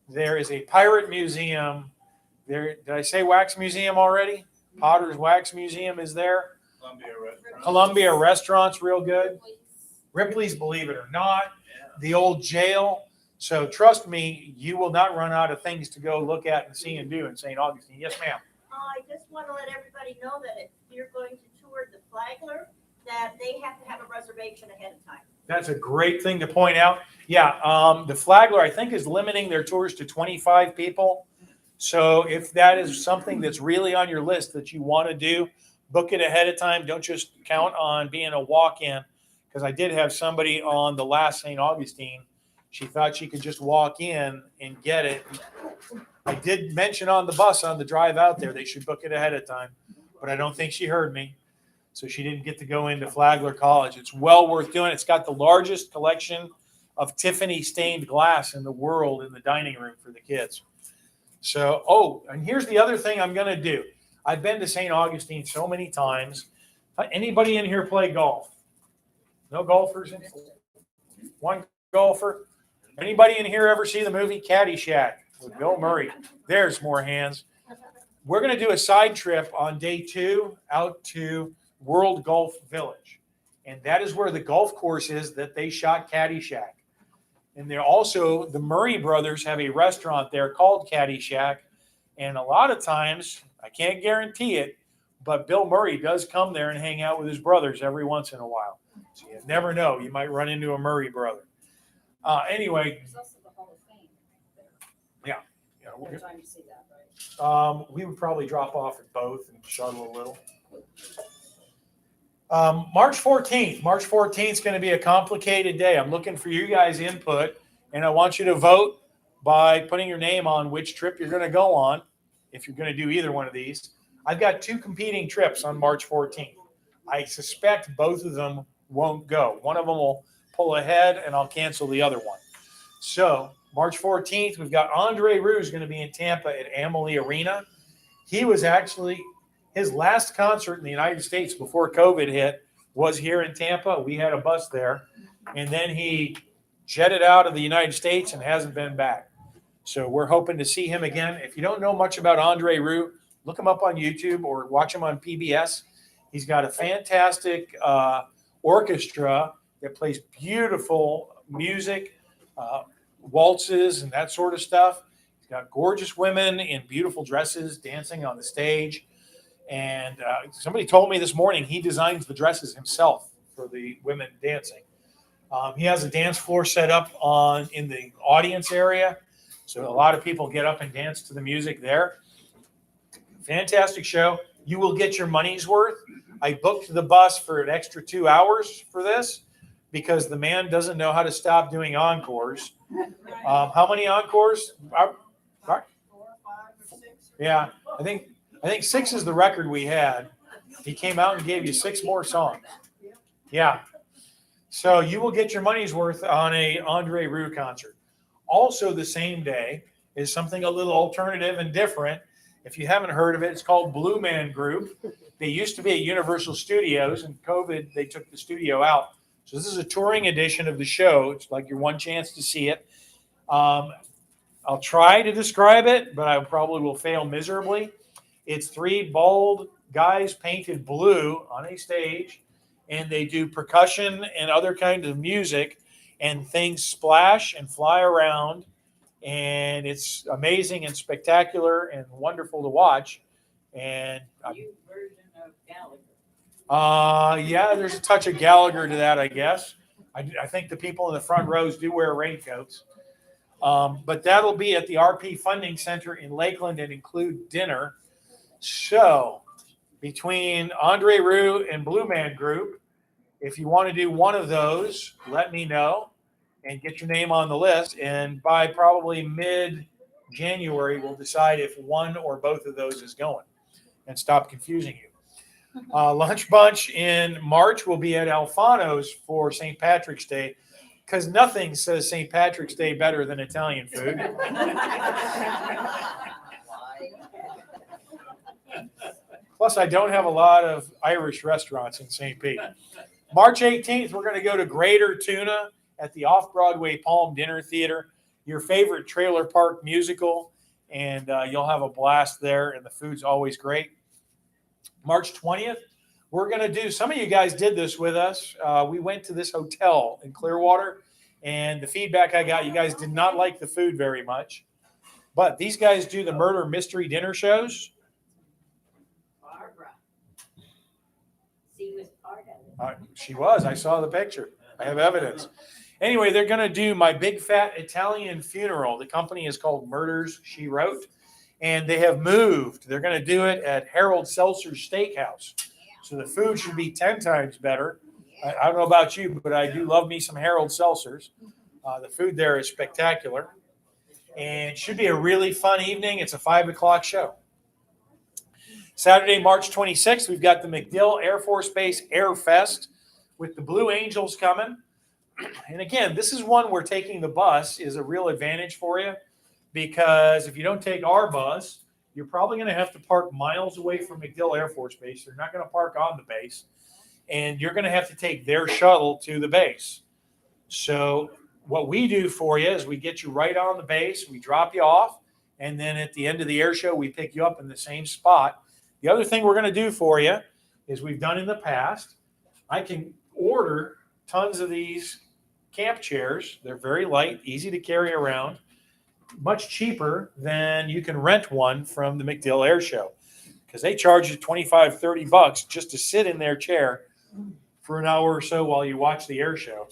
There is a pirate museum. There, did I say wax museum already? Potter's Wax Museum is there. Columbia Restaurant's real good. Ripley's, believe it or not. The old jail. So trust me, you will not run out of things to go look at and see and do in St. Augustine. Yes, ma'am. I just want to let everybody know that if you're going to tour the Flagler, that they have to have a reservation ahead of time. That's a great thing to point out. Yeah, the Flagler, I think, is limiting their tours to 25 people. So if that is something that's really on your list that you want to do, book it ahead of time. Don't just count on being a walk-in, because I did have somebody on the last St. Augustine. She thought she could just walk in and get it. I did mention on the bus on the drive out there they should book it ahead of time, but I don't think she heard me. So she didn't get to go into Flagler College. It's well worth doing. It's got the largest collection of Tiffany stained glass in the world in the dining room for the kids. So, oh, and here's the other thing I'm going to do. I've been to St. Augustine so many times. Anybody in here play golf? No golfers in here? One golfer? Anybody in here ever see the movie Caddyshack with Bill Murray? There's more hands. We're going to do a side trip on day 2 out to World Golf Village. And that is where the golf course is that they shot Caddyshack. And they're also, the Murray brothers have a restaurant there called Caddyshack. And a lot of times, I can't guarantee it, but Bill Murray does come there and hang out with his brothers every once in a while. So you never know. You might run into a Murray brother. Anyway. There's also the Hall of Fame there. Yeah, Every time you see that, right? we would probably drop off at both and shuttle a little. March 14th. March 14th is going to be a complicated day. I'm looking for you guys' input, and I want you to vote by putting your name on which trip you're going to go on, if you're going to do either one of these. I've got 2 competing trips on March 14th. I suspect both of them won't go. One of them will pull ahead, and I'll cancel the other one. So March 14th, we've got Andre Rieu going to be in Tampa at Amelia Arena. He was actually... his last concert in the United States before COVID hit was here in Tampa. We had a bus there. And then he jetted out of the United States and hasn't been back. So we're hoping to see him again. If you don't know much about Andre Rieu, look him up on YouTube or watch him on PBS. He's got a fantastic orchestra that plays beautiful music, waltzes and that sort of stuff. He's got gorgeous women in beautiful dresses dancing on the stage. And somebody told me this morning he designs the dresses himself for the women dancing. He has a dance floor set up in the audience area, so a lot of people get up and dance to the music there. Fantastic show. You will get your money's worth. I booked the bus for an extra 2 hours for this because the man doesn't know how to stop doing encores. How many encores? 4, 5, or 6. Yeah, I think 6 is the record we had. He came out and gave you 6 more songs. Yeah. So you will get your money's worth on a Andre Rieu concert. Also the same day is something a little alternative and different. If you haven't heard of it, it's called Blue Man Group. They used to be at Universal Studios, and COVID, they took the studio out. So this is a touring edition of the show. It's like your one chance to see it. I'll try to describe it, but I probably will fail miserably. It's 3 bald guys painted blue on a stage, and they do percussion and other kinds of music, and things splash and fly around, and it's amazing and spectacular and wonderful to watch. And New version of Gallagher. yeah, there's a touch of Gallagher to that, I guess. I think the people in the front rows do wear raincoats. But that'll be at the RP Funding Center in Lakeland and include dinner. So between Andre Rue and Blue Man Group. If you want to do one of those, let me know and get your name on the list. And by probably mid-January, we'll decide if one or both of those is going and stop confusing you. Lunch Bunch in March will be at Alfano's for St. Patrick's Day, because nothing says St. Patrick's Day better than Italian food. Plus, I don't have a lot of Irish restaurants in St. Pete. March 18th, we're going to go to Greater Tuna at the Off-Broadway Palm Dinner Theater, your favorite trailer park musical, and you'll have a blast there, and the food's always great. March 20th, we're going to do, some of you guys did this with us. We went to this hotel in Clearwater, and the feedback I got, you guys did not like the food very much. But these guys do the murder mystery dinner shows. Barbara. She was part of it. She was. I saw the picture. I have evidence. Anyway, they're going to do My Big Fat Italian Funeral. The company is called Murders, She Wrote. And they have moved. They're going to do it at Harold Seltzer's Steakhouse. So the food should be 10 times better. I don't know about you, but I do love me some Harold Seltzers. The food there is spectacular. And it should be a really fun evening. It's a 5 o'clock show. Saturday, March 26th, we've got the Mcdill Air Force Base Air Fest with the Blue Angels coming. And again, this is one where taking the bus is a real advantage for you. Because if you don't take our bus, you're probably going to have to park miles away from Mcdill Air Force Base. They're not going to park on the base. And you're going to have to take their shuttle to the base. So what we do for you is we get you right on the base. We drop you off. And then at the end of the air show, we pick you up in the same spot. The other thing we're going to do for you is we've done in the past, I can order tons of these camp chairs. They're very light, easy to carry around. Much cheaper than you can rent one from the Mcdill Air Show, because they charge you $25-$30 just to sit in their chair for an hour or so while you watch the air show.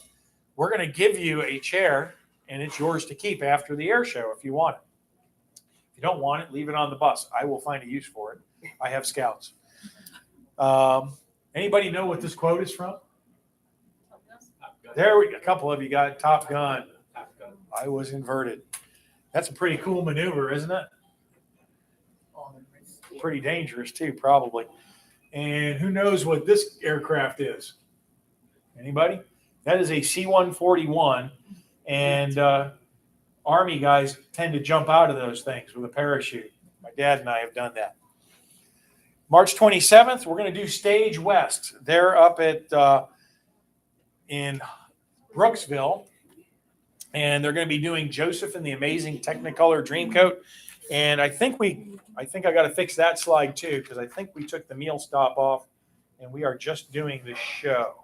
We're going to give you a chair, and it's yours to keep after the air show if you want it. If you don't want it, leave it on the bus. I will find a use for it. I have scouts. Anybody know what this quote is from? There we go. A couple of you got Top Gun. I was inverted. That's a pretty cool maneuver, isn't it? Pretty dangerous too, probably. And who knows what this aircraft is? Anybody? That is a C-141, and Army guys tend to jump out of those things with a parachute. My dad and I have done that. March 27th, we're going to do Stage West. They're up at in Brooksville. And they're going to be doing Joseph and the Amazing Technicolor Dreamcoat. And I think I got to fix that slide too, because I think we took the meal stop off and we are just doing the show.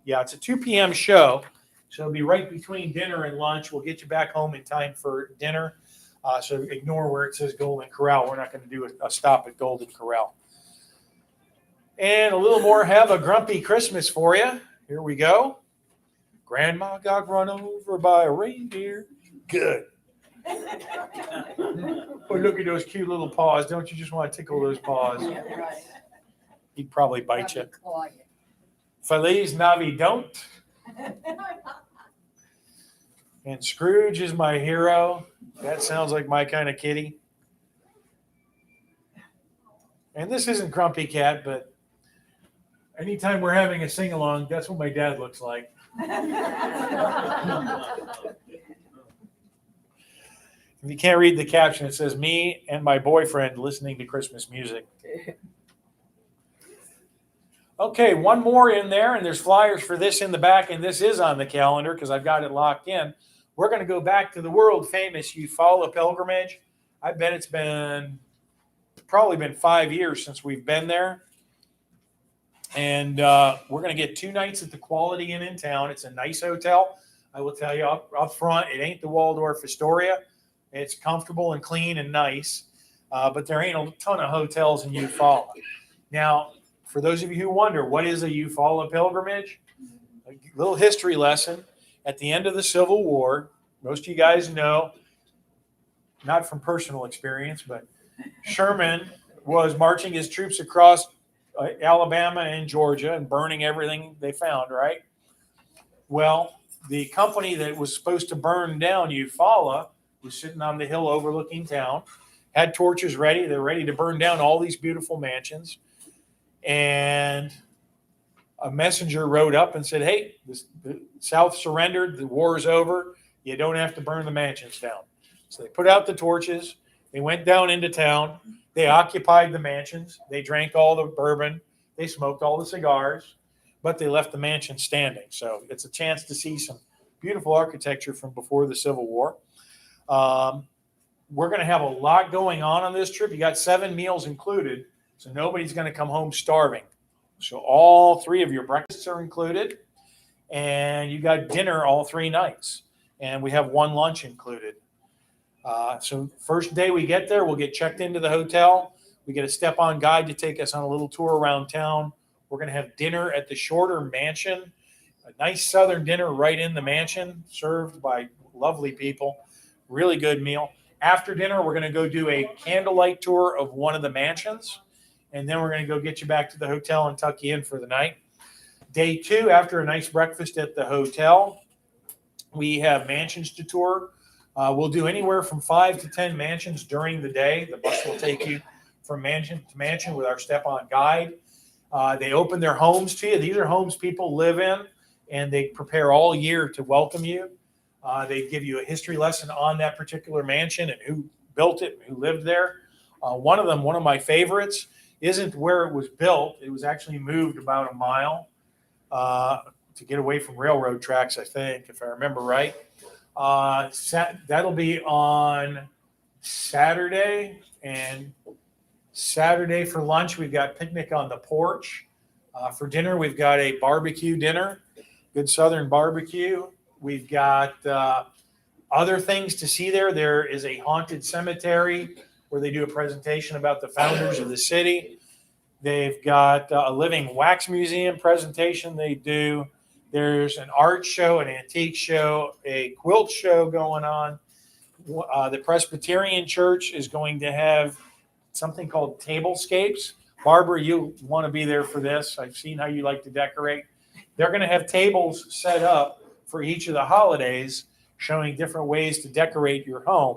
Yeah, it's a 2 p.m. show. So it'll be right between dinner and lunch. We'll get you back home in time for dinner. So ignore where it says Golden Corral. We're not going to do a stop at Golden Corral. And a little more Have a Grumpy Christmas for you. Here we go. Grandma got run over by a reindeer. Good. Oh, look at those cute little paws. Don't you just want to tickle those paws? He'd probably bite you. Feliz Navidad. And Scrooge is my hero. That sounds like my kind of kitty. And this isn't Grumpy Cat, but anytime we're having a sing-along, that's what my dad looks like. If you can't read the caption, it says me and my boyfriend listening to Christmas music. Okay, one more in there, and there's flyers for this in the back, and this is on the calendar because I've got it locked in. We're going to go back to the world famous Eufaula Pilgrimage. I bet it's probably been 5 years since we've been there. And we're going to get 2 nights at the Quality Inn in town. It's a nice hotel. I will tell you up front, it ain't the Waldorf Astoria. It's comfortable and clean and nice. But there ain't a ton of hotels in Eufaula. Now, for those of you who wonder, what is a Eufaula Pilgrimage? A little history lesson. At the end of the Civil War, most of you guys know, not from personal experience, but Sherman was marching his troops across Alabama and Georgia and burning everything they found, right? Well, the company that was supposed to burn down Eufaula was sitting on the hill overlooking town, had torches ready. They're ready to burn down all these beautiful mansions. And a messenger rode up and said, hey, the South surrendered. The war is over. You don't have to burn the mansions down. So they put out the torches. They went down into town. They occupied the mansions. They drank all the bourbon. They smoked all the cigars, but they left the mansion standing. So it's a chance to see some beautiful architecture from before the Civil War. We're going to have a lot going on this trip. You got 7 meals included, so nobody's going to come home starving. So all 3 of your breakfasts are included, and you got dinner all 3 nights, and we have 1 lunch included. So first day we get there, we'll get checked into the hotel. We get a step-on guide to take us on a little tour around town. We're going to have dinner at the Shorter Mansion, a nice southern dinner right in the mansion, served by lovely people. Really good meal. After dinner, we're going to go do a candlelight tour of one of the mansions, and then we're going to go get you back to the hotel and tuck you in for the night. Day 2, after a nice breakfast at the hotel, we have mansions to tour. We'll do anywhere from 5 to 10 mansions during the day. The bus will take you from mansion to mansion with our step-on guide. They open their homes to you. These are homes people live in, and they prepare all year to welcome you. They give you a history lesson on that particular mansion and who built it and who lived there. One of my favorites, isn't where it was built. It was actually moved about a mile to get away from railroad tracks, I think, if I remember right. That'll be on Saturday, and Saturday for lunch, we've got picnic on the porch. For dinner, we've got a barbecue dinner, good Southern barbecue. We've got other things to see there. There is a haunted cemetery where they do a presentation about the founders of the city. They've got a living wax museum presentation they do. There's an art show, an antique show, a quilt show going on. The Presbyterian Church is going to have something called tablescapes. Barbara, you want to be there for this. I've seen how you like to decorate. They're going to have tables set up for each of the holidays, showing different ways to decorate your home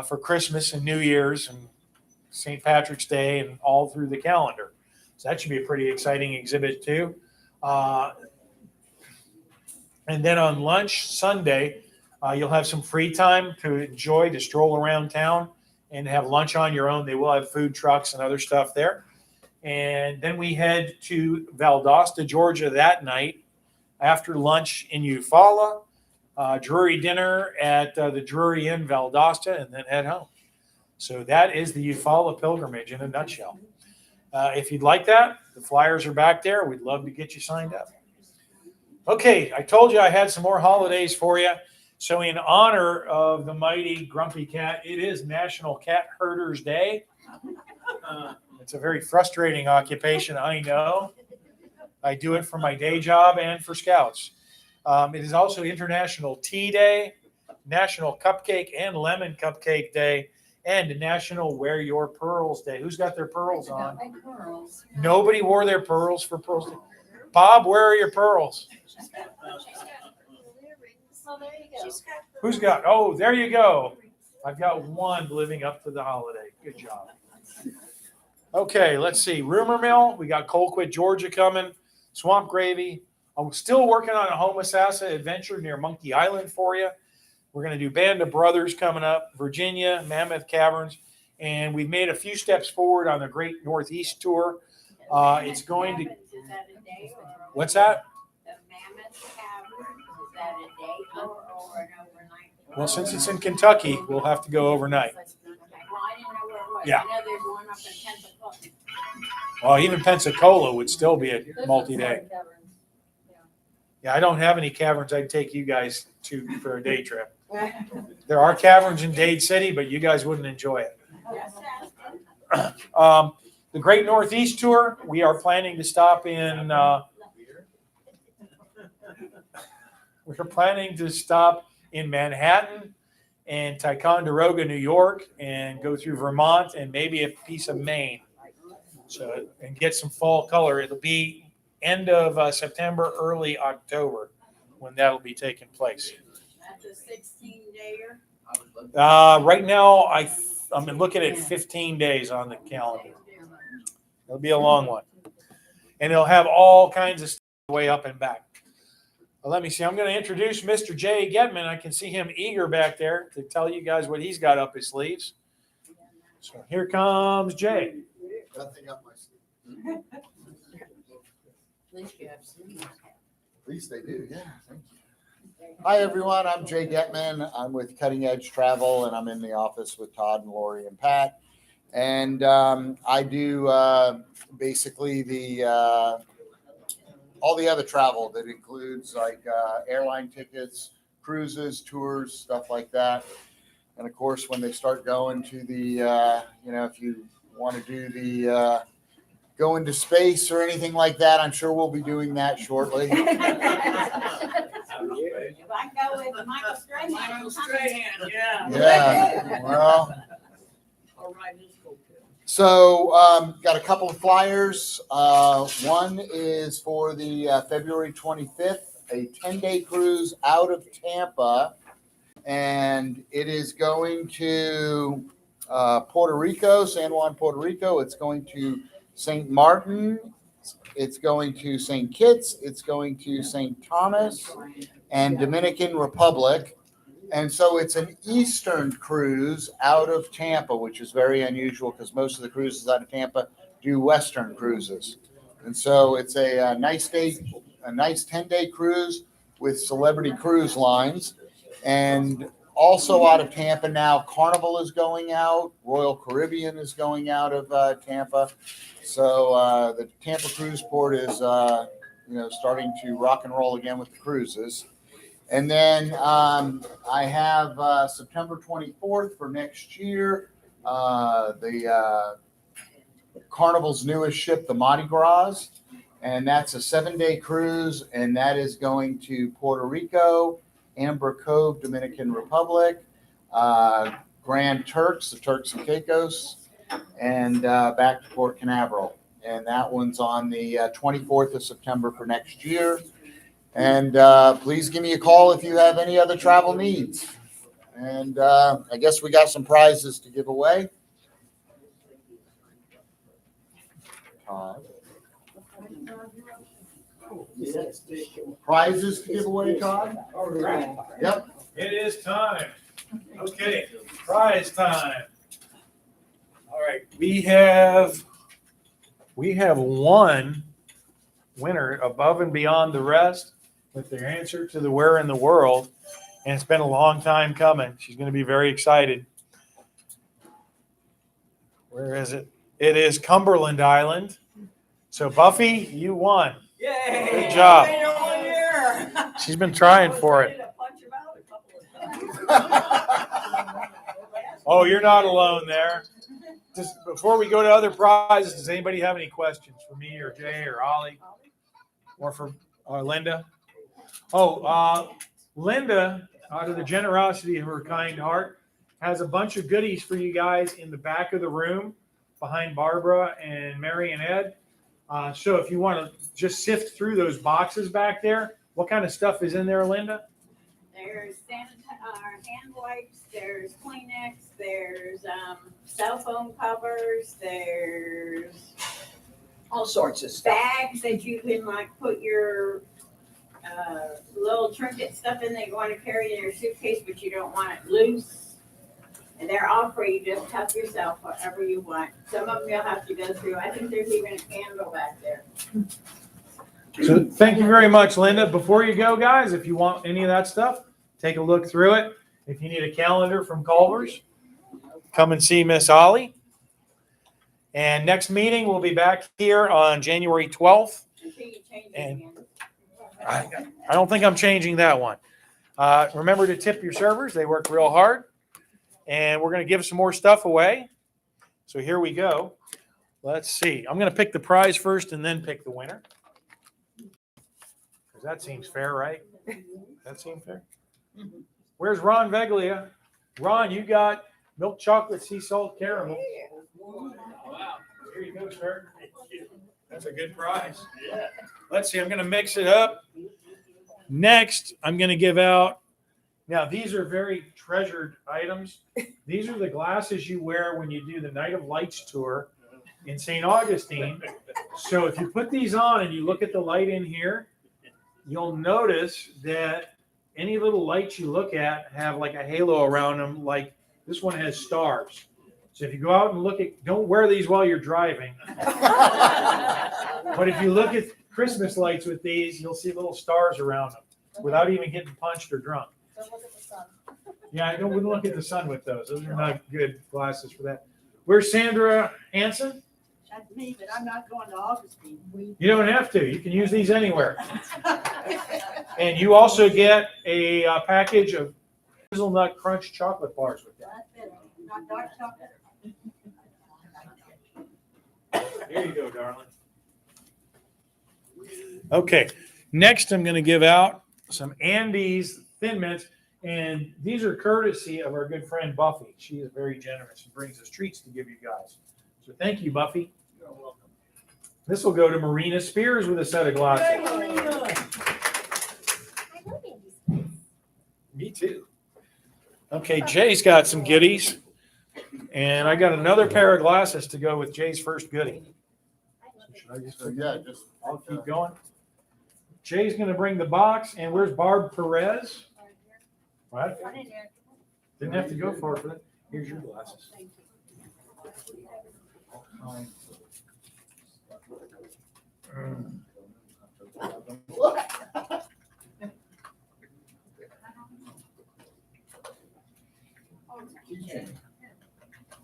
for Christmas and New Year's and St. Patrick's Day and all through the calendar. So that should be a pretty exciting exhibit too. And then on lunch Sunday, you'll have some free time to enjoy, to stroll around town and have lunch on your own. They will have food trucks and other stuff there. And then we head to Valdosta, Georgia that night after lunch in Eufaula, Drury dinner at the Drury Inn Valdosta, and then head home. So that is the Eufaula Pilgrimage in a nutshell. If you'd like that, the flyers are back there. We'd love to get you signed up. Okay, I told you I had some more holidays for you. So in honor of the mighty Grumpy Cat, it is National Cat Herders Day. It's a very frustrating occupation, I know. I do it for my day job and for Scouts. It is also International Tea Day, National Cupcake and Lemon Cupcake Day, and National Wear Your Pearls Day. Who's got their pearls on? Nobody wore their pearls for Pearls Day. Bob, where are your pearls? Oh, there you go. Who's got? Oh, there you go. I've got one living up to the holiday. Good job. Okay, let's see. Rumor mill. We got Colquitt, Georgia coming. Swamp gravy. I'm still working on a Homosassa adventure near Monkey Island for you. We're going to do Band of Brothers coming up, Virginia, Mammoth Caverns, and we've made a few steps forward on the Great Northeast Tour. It's going to. Is that a day or? What's that? The Mammoth Cavern, is that a day or an overnight? Well, since it's in Kentucky, we'll have to go overnight. Okay, well, I didn't know where it was. Yeah. I know there's one up in Pensacola. Well, even Pensacola would still be a multi-day. Yeah, I don't have any caverns I'd take you guys to for a day trip. There are caverns in Dade City, but you guys wouldn't enjoy it. The Great Northeast Tour, we are planning to stop in Manhattan and Ticonderoga, New York, and go through Vermont and maybe a piece of Maine. So, and get some fall color. It'll be end of September, early October when that'll be taking place. That's a 16-dayer. Right now, I'm looking at 15 days on the calendar. It'll be a long one. And it'll have all kinds of stuff way up and back. Well, let me see. I'm going to introduce Mr. Jay Getman. I can see him eager back there to tell you guys what he's got up his sleeves. So here comes Jay. Nothing up my sleeve. At least you have sleeves. At least they do, yeah. Thank you. Hi, everyone. I'm Jay Getman. I'm with Cutting Edge Travel, and I'm in the office with Todd and Lori and Pat. And I do basically all the other travel that includes like airline tickets, cruises, tours, stuff like that. And of course, when they start going to the, if you want to do the go into space or anything like that, I'm sure we'll be doing that shortly. If I go with Michael Strahan. Yeah. Yeah, well. All right, let's go. So, got a couple of flyers. One is for the February 25th, a 10-day cruise out of Tampa. And it is going to Puerto Rico, San Juan, Puerto Rico. It's going to St. Martin. It's going to St. Kitts. It's going to St. Thomas and Dominican Republic. And so it's an Eastern cruise out of Tampa, which is very unusual because most of the cruises out of Tampa do Western cruises. And so it's a nice 10-day cruise with Celebrity Cruise Lines. And also out of Tampa now, Carnival is going out. Royal Caribbean is going out of Tampa. So the Tampa Cruise Port is, starting to rock and roll again with the cruises. And then I have September 24th for next year, the Carnival's newest ship, the Mardi Gras. And that's a 7-day cruise, and that is going to Puerto Rico, Amber Cove, Dominican Republic, Grand Turks, the Turks and Caicos, and back to Port Canaveral. And that one's on the 24th of September for next year. And please give me a call if you have any other travel needs. And I guess we got some prizes to give away. Todd. Prizes to give away, Todd? All right. Yep. It is time. Okay, prize time. All right, we have one winner above and beyond the rest with their answer to the where in the world, and it's been a long time coming. She's going to be very excited. Where is it? It is Cumberland Island. So Buffy, you won. Yay! Good job. Waited all year. She's been trying for I was it. ready to punch him out a couple of times. Oh, you're not alone there. Just before we go to other prizes, does anybody have any questions for me or Jay or Ollie or for Linda? Linda, out of the generosity of her kind heart, has a bunch of goodies for you guys in the back of the room behind Barbara and Mary and Ed. So if you want to just sift through those boxes back there, what kind of stuff is in there, Linda? There's hand wipes, there's Kleenex, there's cell phone covers, there's All sorts of stuff. bags that you can like put your little trinket stuff in that you want to carry in your suitcase, but you don't want it loose. And they're all free, just help yourself whatever you want. Some of them you'll have to go through. I think there's even a candle back there. So thank you very much, Linda. Before you go, guys, if you want any of that stuff, take a look through it. If you need a calendar from Culver's, come and see Miss Ollie. And next meeting, we'll be back here on January 12th. Until you change it And- again. I don't think I'm changing that one. Remember to tip your servers. They work real hard. And we're going to give some more stuff away. So here we go. Let's see. I'm going to pick the prize first and then pick the winner. Because that seems fair, right? That seem fair? Where's Ron Veglia? Ron, you got milk chocolate sea salt caramel. Wow. Here you go, sir. That's a good prize. Yeah. Let's see, I'm going to mix it up. Next, I'm going to give out. Now, these are very treasured items. These are the glasses you wear when you do the Night of Lights tour in St. Augustine. So if you put these on and you look at the light in here, you'll notice that any little lights you look at have like a halo around them. Like this one has stars. So if you go out and look at, don't wear these while you're driving. But if you look at Christmas lights with these, you'll see little stars around them without even getting punched or drunk. Don't look at the sun. Yeah, I wouldn't look at the sun with those. Those are not good glasses for that. Where's Sandra Hansen? That's me, but I'm not going to Augustine. You don't have to. You can use these anywhere. And you also get a package of hazelnut crunch chocolate bars with that. Not dark chocolate. Here you go, darling. Okay, next I'm going to give out some Andes Thin Mints, and these are courtesy of our good friend Buffy. She is very generous and brings us treats to give you guys. So thank you, Buffy. You're welcome. This will go to Marina Spears with a set of glasses. I love Andy's. Me too. Okay, Jay's got some goodies, and I got another pair of glasses to go with Jay's first goodie. Should I just Just I'll keep going. Jay's going to bring the box, and where's Barb Perez? What? Didn't have to go far for that. Here's your glasses.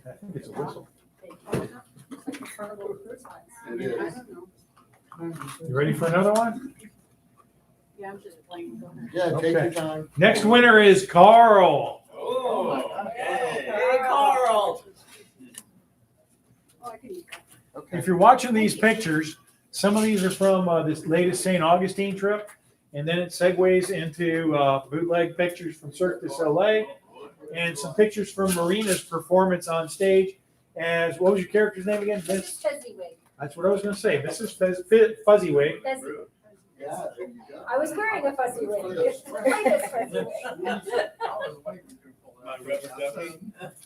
I think it's a whistle. It is. You ready for another one? Yeah, I'm just playing. Yeah, take your Okay. time. Next winner is Carl. Oh, Hey, Carl. Okay. If you're watching these pictures, some of these are from this latest St. Augustine trip, and then it segues into bootleg pictures from Cirque du Soleil and some pictures from Marina's performance on stage as, what was your character's name again? Vince? Fezziwig. That's what I was going to say. Mrs. Fuzzywig. Fezziwig. Yeah, there you go. I was wearing a fuzzy wig. Like this fuzzy wig.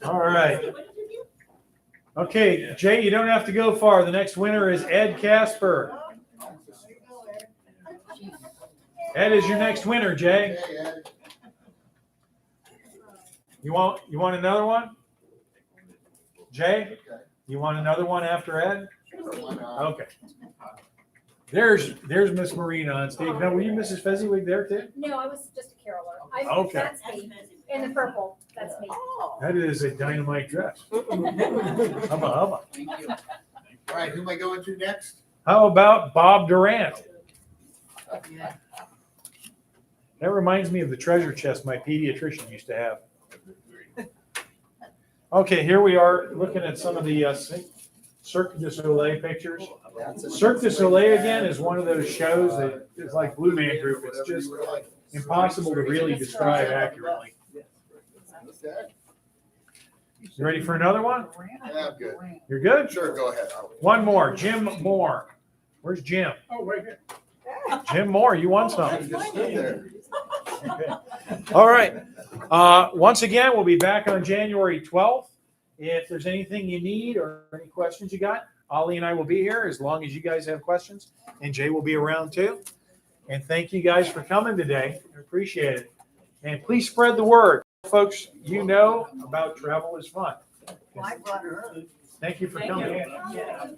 All right. Okay, Jay, you don't have to go far. The next winner is Ed Casper. Ed is your next winner, Jay. Okay, Ed. You want another one? Jay, Okay. you want another one after Ed? Why not? Okay. There's Miss Marina on stage. Now, were you Mrs. Fezziwig there too? No, I was just a caroler. Okay. That's me. In the purple. That's me. That is a dynamite dress. Hubba. Thank you. All right, who am I going to next? How about Bob Durant? That reminds me of the treasure chest my pediatrician used to have. Okay, here we are looking at some of the Cirque du Soleil pictures. Cirque du Soleil again is one of those shows that is like Blue Man Group. It's just impossible to really describe accurately. Okay. You ready for another one? Yeah, I'm good. You're good? Sure, go ahead. One more, Jim Moore. Where's Jim? Oh, right here. Jim Moore, you won something. Just stood there. Okay. All right. Once again, we'll be back on January 12th. If there's anything you need or any questions you got, Ollie and I will be here as long as you guys have questions, and Jay will be around too. And thank you guys for coming today. I appreciate it. And please spread the word. Folks, you know about Travel is Fun. I brought her. Thank you for Thank coming you. in.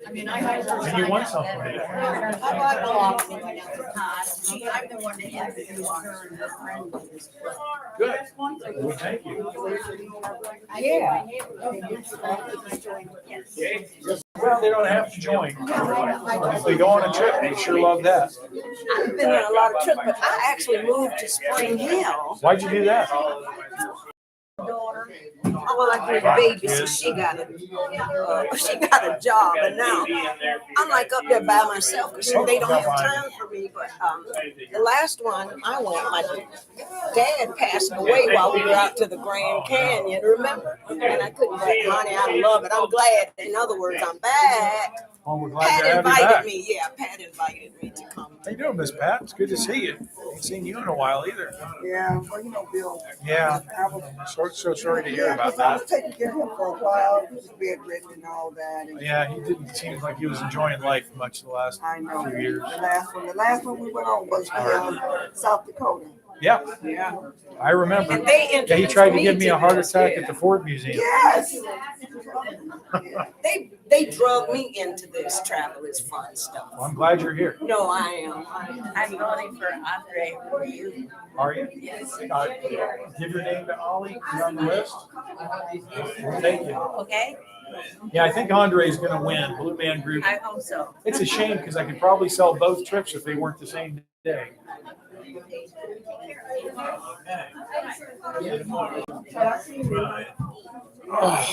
I mean, I had her And you sign won up something that- today. I bought a box and went out to Todd. I'm the one that had to do her and her friend. Good. Well, thank you. Yeah. Well, they don't have to join. If they go on a trip, they sure love that. I've been on a lot of trips, but I actually moved to Spring Hill. Why'd you do that? Daughter, well, I grew a baby, so she got a job, and now I'm like up there by myself because they don't have time for me. But the last one I went, my dad passed away while we were out to the Grand Canyon, remember? And I couldn't, but honey, I love it. I'm glad. In other words, I'm back. Well, we're glad to Pat have you invited back. me. Yeah, Pat invited me to come. How you doing, Miss Pat? It's good to see you. Ain't seen you in a while either. Yeah, well, you know, Bill. Yeah. I was, So sorry to hear about I that. was taking care of him for a while. He was bedridden and all that. And Yeah, he didn't seem like he was enjoying life much the last I know. few years. The last one we went on was South Dakota. Yeah, Yeah. I remember. And they Yeah, he introduced tried to give me a heart this, attack yeah. at the Ford Museum. Yes. They drug me into this travel is fun stuff. Well, I'm glad you're here. No, I am. I'm voting for Andre. Who are you? Are you? Yes. Give your name to Ollie. He's on the list. We'll take you. Okay, Yeah, I think Andre's going to win. Blue Man Group. I hope so. It's a shame because I could probably sell both trips if they weren't the same day. Oh.